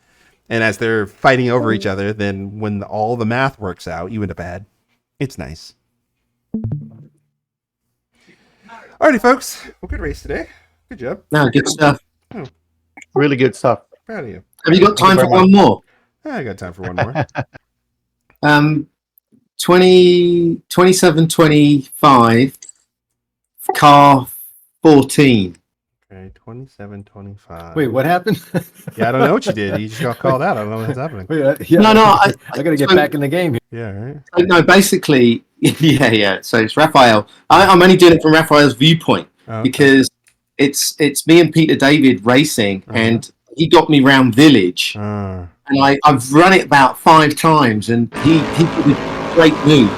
And as they're fighting over each other, then when all the math works out, you end up ahead. It's nice. Alrighty, folks. Well, good race today. Good job. No, good stuff. Oh, Really good stuff. proud of you. Have you got time for one more? I got time for one more. 27-25, car 14. Okay, 27-25. Wait, what happened? Yeah, I don't know what you did. You just got called out. I don't know what's happening. Wait, yeah, No, I got to get back in the game here. Yeah, right. No, basically, yeah. So it's Raphael. I'm only doing it from Raphael's viewpoint because it's me and Peter David racing, and he got me round village, and I've run it about 5 times, and he did a great move.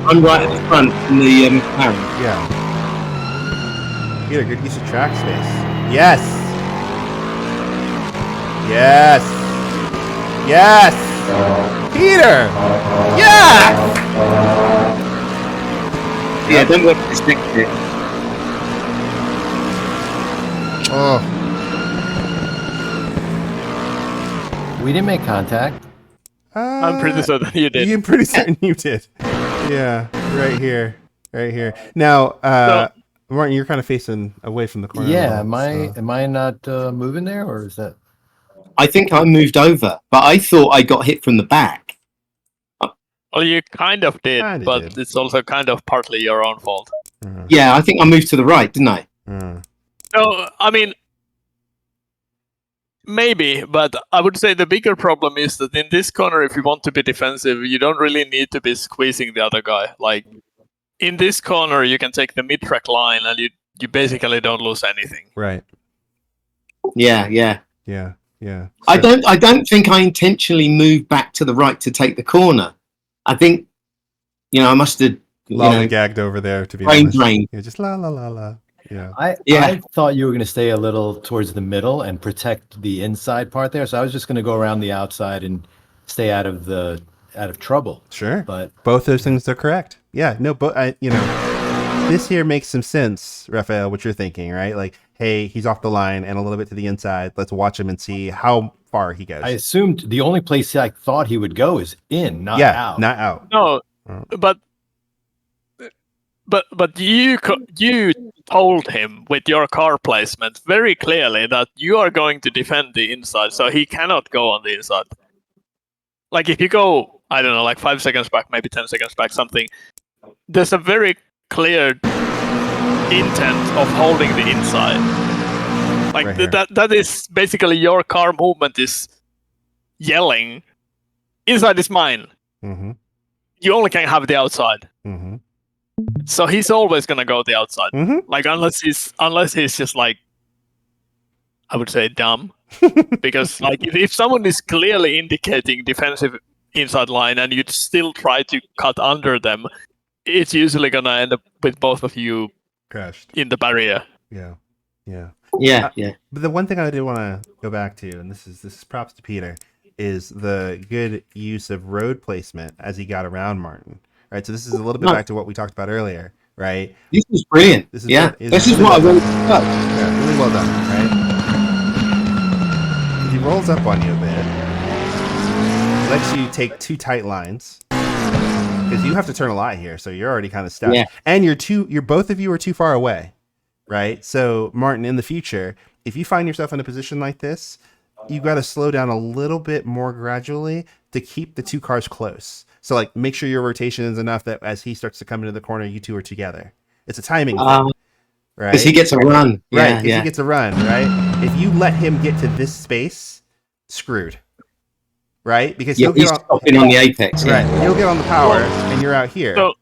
I'm right at the front in the McLaren. Yeah. Peter, good use of track space. Yes. Yes. Yes. Peter. Yes. Yeah, don't work this next bit. Oh. We didn't make contact. I'm pretty certain you did. I'm pretty certain you did. Yeah, right here. Right here. Now, Martin, you're kind of facing away from the corner. Yeah, am I not moving there, or is that? I think I moved over, but I thought I got hit from the back. Well, you kind of did, but it's also kind of partly your own fault. Yeah, I think I moved to the right, didn't I? No, I mean, maybe, but I would say the bigger problem is that in this corner, if you want to be defensive, you don't really need to be squeezing the other guy. Like, in this corner, you can take the mid-track line, and you basically don't lose anything. Right. Yeah. So, I don't think I intentionally moved back to the right to take the corner. I think, I must have gagged over there to be brain honest. drain. Yeah, just la la la la. Yeah. I thought you were going to stay a little towards the middle and protect the inside part there. So I was just going to go around the outside and stay out of trouble. Sure. But both those things are correct. Yeah. No, but this here makes some sense, Raphael, what you're thinking, right? Like, hey, he's off the line and a little bit to the inside. Let's watch him and see how far he goes. I assumed the only place I thought he would go is in, not out. Not out. No, but you told him with your car placement very clearly that you are going to defend the inside, so he cannot go on the inside. Like if you go, I don't know, like 5 seconds back, maybe 10 seconds back, something. There's a very clear intent of holding the inside. Like right that is basically your car movement is yelling, inside is mine. Mm-hmm. You only can have the outside. Mm-hmm. So he's always gonna go the outside. Mm-hmm. Like unless he's just like, I would say dumb. Because like if someone is clearly indicating defensive inside line and you still try to cut under them, it's usually gonna end up with both of you crashed in the barrier. Yeah. But the one thing I did want to go back to, and this is props to Peter, is the good use of road placement as he got around Martin. Right, so this is a little bit back to what we talked about earlier, right? This is brilliant. This is what I wanted to touch. Yeah, really well done, right? He rolls up on you a bit, lets you take 2 tight lines because you have to turn a lot here, so you're already kind of stuck. Yeah. And you're both of you are too far away, right? So Martin, in the future, if you find yourself in a position like this, you got to slow down a little bit more gradually to keep the 2 cars close. So like make sure your rotation is enough that as he starts to come into the corner, you 2 are together. It's a timing thing. right? Because he gets a run. Right, Yeah, because he gets a run, right? If you let him get to this space, screwed. Right? Because he'll he's get stopping on the apex. Right. Yeah. He'll get on the power and you're out here. So,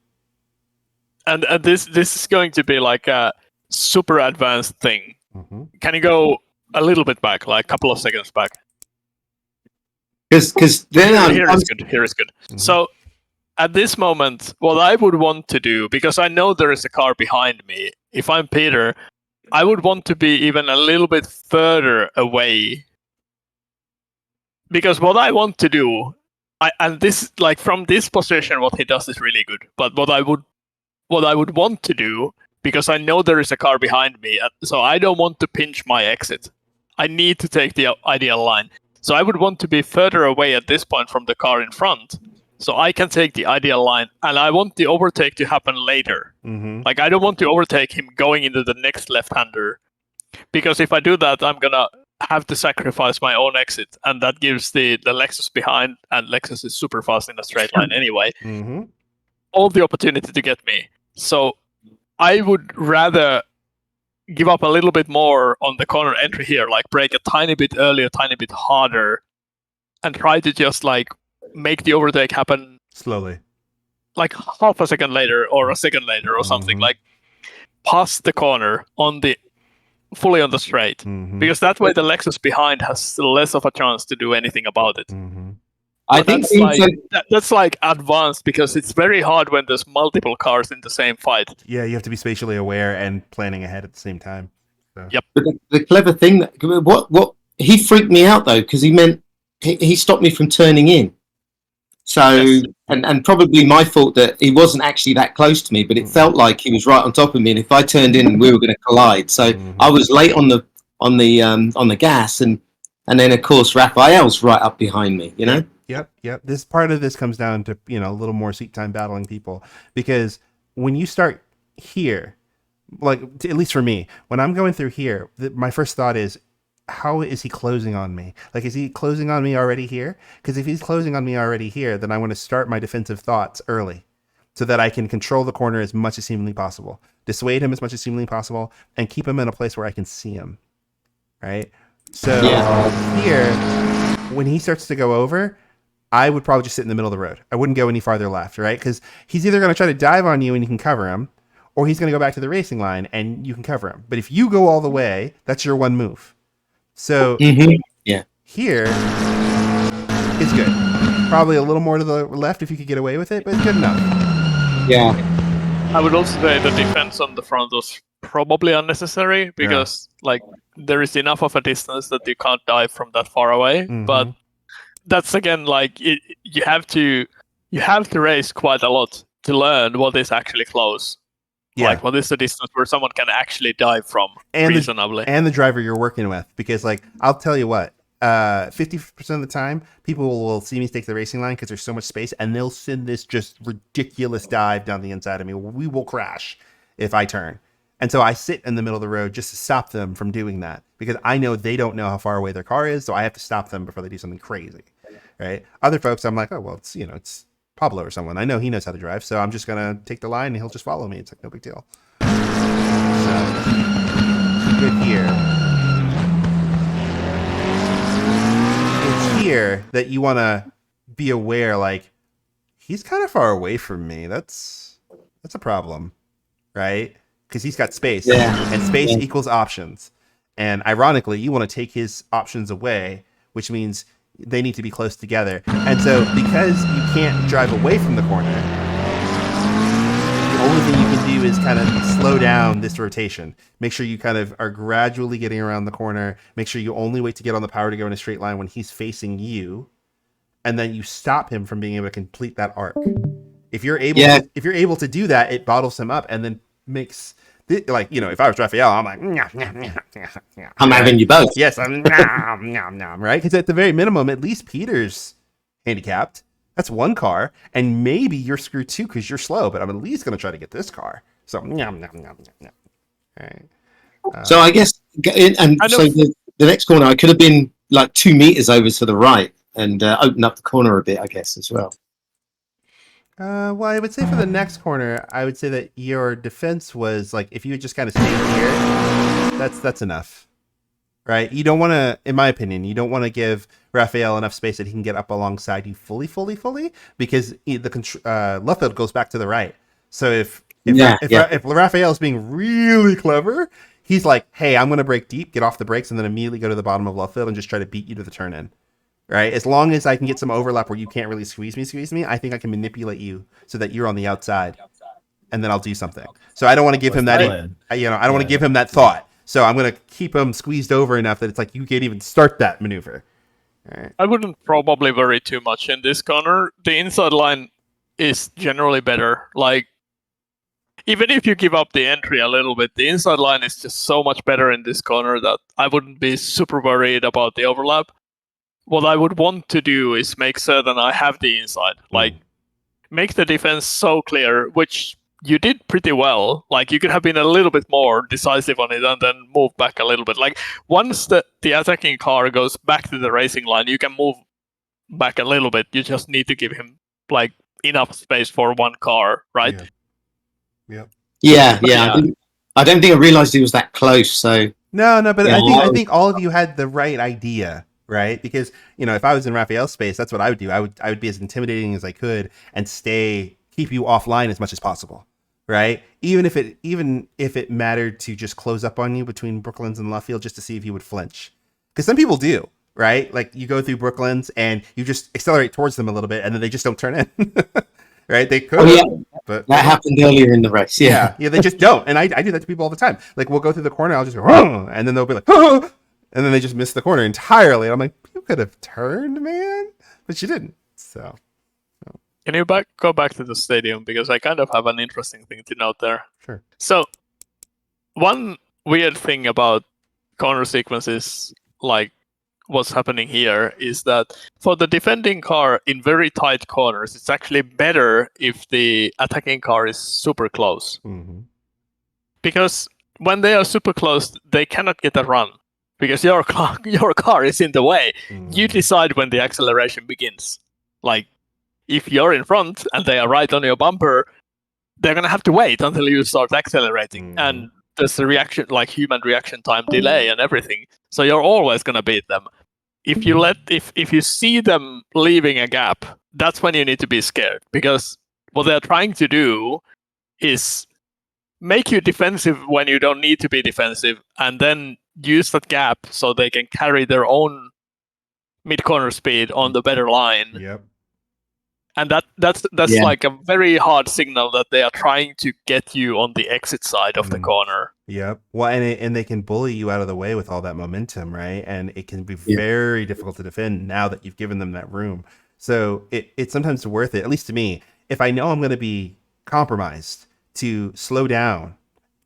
and this is going to be like a super advanced thing. Mm-hmm. Can you go a little bit back, like a couple of seconds back? Because then here is good. Here is good. Mm-hmm. So at this moment, what I would want to do, because I know there is a car behind me, if I'm Peter, I would want to be even a little bit further away. Because what I want to do, and this, like, from this position, what he does is really good. But what I would want to do, because I know there is a car behind me, so I don't want to pinch my exit. I need to take the ideal line. So I would want to be further away at this point from the car in front, so I can take the ideal line, and I want the overtake to happen later. Mm-hmm. Like, I don't want to overtake him going into the next left-hander, because if I do that, I'm gonna have to sacrifice my own exit, and that gives the Lexus behind, and Lexus is super fast in a straight line anyway, all the opportunity to get me. So I would rather give up a little bit more on the corner entry here, like brake a tiny bit earlier, a tiny bit harder, and try to just like make the overtake happen slowly, like half a second later or a second later or something, like past the corner on the fully on the straight, because that way the Lexus behind has less of a chance to do anything about it. I think that's like advanced, because it's very hard when there's multiple cars in the same fight. Yeah, you have to be spatially aware and planning ahead at the same time. So. Yep. But the clever thing that what he freaked me out though, because he meant he stopped me from turning in. So and probably my fault that he wasn't actually that close to me, but it felt like he was right on top of me, and if I turned in, we were going to collide. So I was late on the gas, and then of course Raphael's right up behind me. You know. Yep. This part of this comes down to, a little more seat time battling people, because when you start here, like at least for me, when I'm going through here, my first thought is, how is he closing on me? Like, is he closing on me already here? Because if he's closing on me already here, then I want to start my defensive thoughts early so that I can control the corner as much as humanly possible, dissuade him as much as humanly possible, and keep him in a place where I can see him. Right? So here, when he starts to go over, I would probably just sit in the middle of the road. I wouldn't go any farther left, right? Because he's either going to try to dive on you and you can cover him, or he's going to go back to the racing line and you can cover him. But if you go all the way, that's your one move. So here is good. Probably a little more to the left if you could get away with it, but it's good enough. Yeah. I would also say the defense on the front was probably unnecessary, because like there is enough of a distance that you can't dive from that far away. But that's again like you have to race quite a lot to learn what is actually close. Yeah. Like, what is the distance where someone can actually dive from reasonably? And the driver you're working with, because like I'll tell you what, 50% of the time people will see me take the racing line because there's so much space, and they'll send this just ridiculous dive down the inside of me. We will crash if I turn. And so I sit in the middle of the road just to stop them from doing that, because I know they don't know how far away their car is, so I have to stop them before they do something crazy. Right? Other folks, I'm like, oh well, it's Pablo or someone. I know he knows how to drive, so I'm just gonna take the line and he'll just follow me. It's like no big deal. So good here. It's here that you want to be aware, like, he's kind of far away from me. That's a problem, right? Because he's got space, and space equals options. And ironically, you want to take his options away, which means they need to be close together. And so because you can't drive away from the corner, the only thing you can do is kind of slow down this rotation. Make sure you kind of are gradually getting around the corner. Make sure you only wait to get on the power to go in a straight line when he's facing you. And then you stop him from being able to complete that arc. If you're able to do that, it bottles him up and then makes... Like, if I was Raphael, I'm like, I'm having you both. Yes, I'm right? Because at the very minimum, at least Peter's handicapped. That's one car, and maybe you're screwed too because you're slow. But I'm at least going to try to get this car. So, All right. So I guess, so the next corner, I could have been like 2 meters over to the right and open up the corner a bit, I guess, as well. Well, I would say for the next corner, I would say that your defense was like if you had just kind of stayed here, that's enough, right? You don't want to, in my opinion, you don't want to give Raphael enough space that he can get up alongside you fully, because the left field goes back to the right. So if Raphael is being really clever, he's like, hey, I'm going to break deep, get off the brakes, and then immediately go to the bottom of left field and just try to beat you to the turn in. Right? As long as I can get some overlap where you can't really squeeze me, I think I can manipulate you so that you're on the outside, and then I'll do something. So I don't want to give him that, I don't want to give him that thought. So I'm going to keep him squeezed over enough that it's like you can't even start that maneuver. All right. I wouldn't probably worry too much in this corner. The inside line is generally better. Like, even if you give up the entry a little bit, the inside line is just so much better in this corner that I wouldn't be super worried about the overlap. What I would want to do is make certain I have the inside. Like, make the defense so clear, which you did pretty well. Like, you could have been a little bit more decisive on it and then move back a little bit. Like, once the attacking car goes back to the racing line, you can move back a little bit. You just need to give him, like, enough space for one car, right? Yeah. I don't think I realized he was that close. So no, but I think all of you had the right idea, right? Because if I was in Raphael's space, that's what I would do. I would be as intimidating as I could and keep you offline as much as possible, right? Even if it mattered to just close up on you between Brooklands and left field just to see if you would flinch, because some people do, right? Like you go through Brooklands and you just accelerate towards them a little bit, and then they just don't turn in. Right? They could. But that happened earlier in the race. Yeah, they just don't. And I do that to people all the time. Like we'll go through the corner, I'll just go, oh, and then they'll be like, oh, and then they just miss the corner entirely. And I'm like, you could have turned, man, but you didn't. So can you go back to the stadium, because I kind of have an interesting thing to note there. Sure. So one weird thing about corner sequences, like what's happening here, is that for the defending car in very tight corners, it's actually better if the attacking car is super close. Mm-hmm. Because when they are super close, they cannot get a run because your car is in the way. Mm-hmm. You decide when the acceleration begins. Like, if you're in front and they are right on your bumper, they're going to have to wait until you start accelerating. Mm-hmm. And there's a reaction, like human reaction time delay and everything. So you're always going to beat them. If you see them leaving a gap, that's when you need to be scared, because what they're trying to do is make you defensive when you don't need to be defensive, and then use that gap so they can carry their own mid-corner speed on the better line. Yep. And that's like a very hard signal that they are trying to get you on the exit side of the corner. Yep. Well, and they can bully you out of the way with all that momentum, right? And it can be very difficult to defend now that you've given them that room. So it's sometimes worth it, at least to me, if I know I'm going to be compromised, to slow down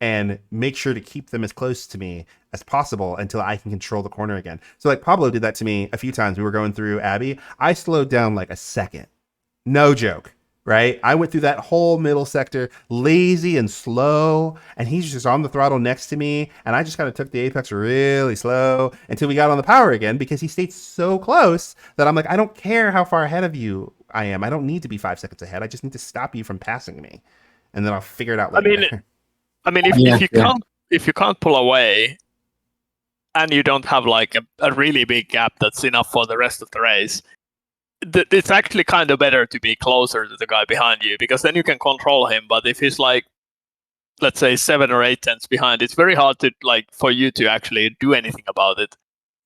and make sure to keep them as close to me as possible until I can control the corner again. So like Pablo did that to me a few times. We were going through Abbey. I slowed down like a second. No joke, right? I went through that whole middle sector lazy and slow, and he's just on the throttle next to me, and I just kind of took the apex really slow until we got on the power again, because he stayed so close that I'm like, I don't care how far ahead of you I am. I don't need to be 5 seconds ahead. I just need to stop you from passing me, and then I'll figure it out later. I mean, if you can't pull away, and you don't have like a really big gap that's enough for the rest of the race, it's actually kind of better to be closer to the guy behind you, because then you can control him. But if he's like, let's say 7 or 8 tenths behind, it's very hard to for you to actually do anything about it.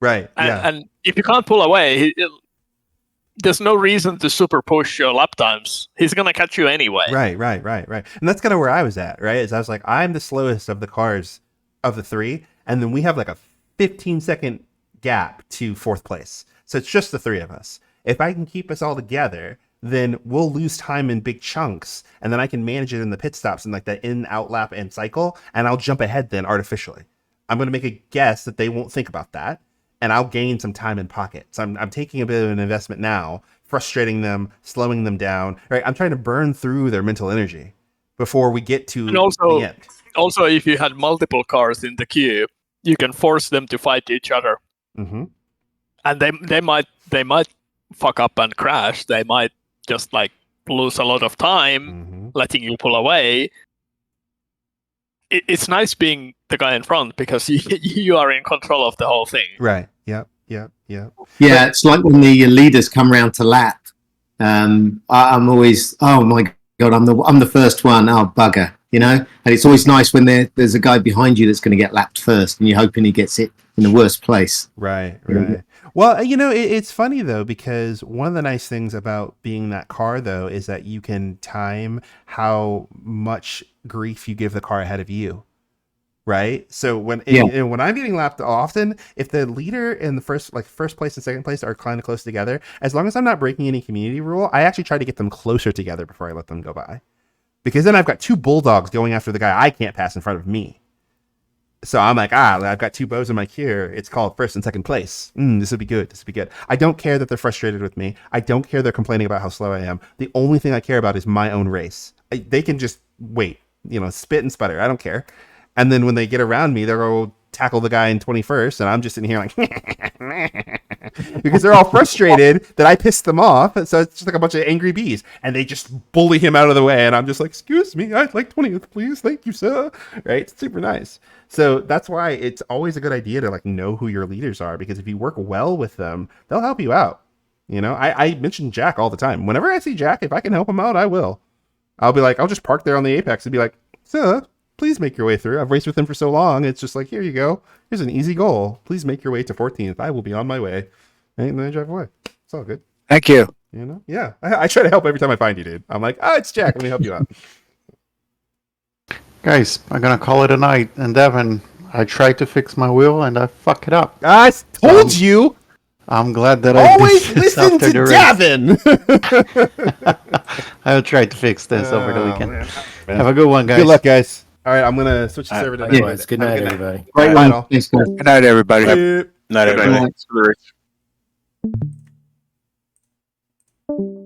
Right. And if you can't pull away, there's no reason to super push your lap times. He's gonna catch you anyway. Right. And that's kind of where I was at, right? Is I was like, I'm the slowest of the cars of the 3, and then we have like a 15-second gap to 4th place. So it's just the 3 of us. If I can keep us all together, then we'll lose time in big chunks, and then I can manage it in the pit stops and like that in, out lap and cycle, and I'll jump ahead then artificially. I'm going to make a guess that they won't think about that, and I'll gain some time in pocket. So I'm taking a bit of an investment now, frustrating them, slowing them down. Right? I'm trying to burn through their mental energy before we get to the end. Also, if you had multiple cars in the queue, you can force them to fight each other. Mm-hmm. And they might fuck up and crash. They might just lose a lot of time letting you pull away. It's nice being the guy in front because you are in control of the whole thing. Right. Yep. Yeah, it's like when the leaders come around to lap. I'm always, oh my god, I'm the first one. Oh bugger, you know. And it's always nice when there's a guy behind you that's going to get lapped first, and you're hoping he gets it in the worst place. Right. Well, it's funny though, because one of the nice things about being that car though is that you can time how much grief you give the car ahead of you. Right. So when I'm getting lapped often, if the leader in the first place and second place are kind of close together, as long as I'm not breaking any community rule, I actually try to get them closer together before I let them go by, because then I've got two bulldogs going after the guy I can't pass in front of me. So I'm like, I've got two bows in my queue. It's called first and second place. This would be good. I don't care that they're frustrated with me. I don't care they're complaining about how slow I am. The only thing I care about is my own race. They can just wait, spit and sputter. I don't care. And then when they get around me, they'll go tackle the guy in 21st, and I'm just sitting here like, because they're all frustrated that I pissed them off. So it's just like a bunch of angry bees, and they just bully him out of the way. And I'm just like, excuse me, I'd like 20th, please. Thank you, sir. Right? It's super nice. So that's why it's always a good idea to know who your leaders are, because if you work well with them, they'll help you out. I mention Jack all the time. Whenever I see Jack, if I can help him out, I will. I'll be like, I'll just park there on the apex and be like, sir, please make your way through. I've raced with him for so long. It's just like, here you go. Here's an easy goal. Please make your way to 14th. I will be on my way. And then I drive away. It's all good. Thank you. Yeah. I try to help every time I find you, dude. I'm like, it's Jack. Let me help you out. Guys, I'm going to call it a night. And Devin, I tried to fix my wheel and I fuck it up. I told you. I'm glad that always I did this listen after to Devin. I'll try to fix this over the weekend. Man. Have a good one, guys. Good luck, guys. All right, I'm going to switch the server to Anyways, good night, everybody. Great Bye, one. all. Thanks, guys. Good night, everybody. Bye. Not everybody. Thanks for the race.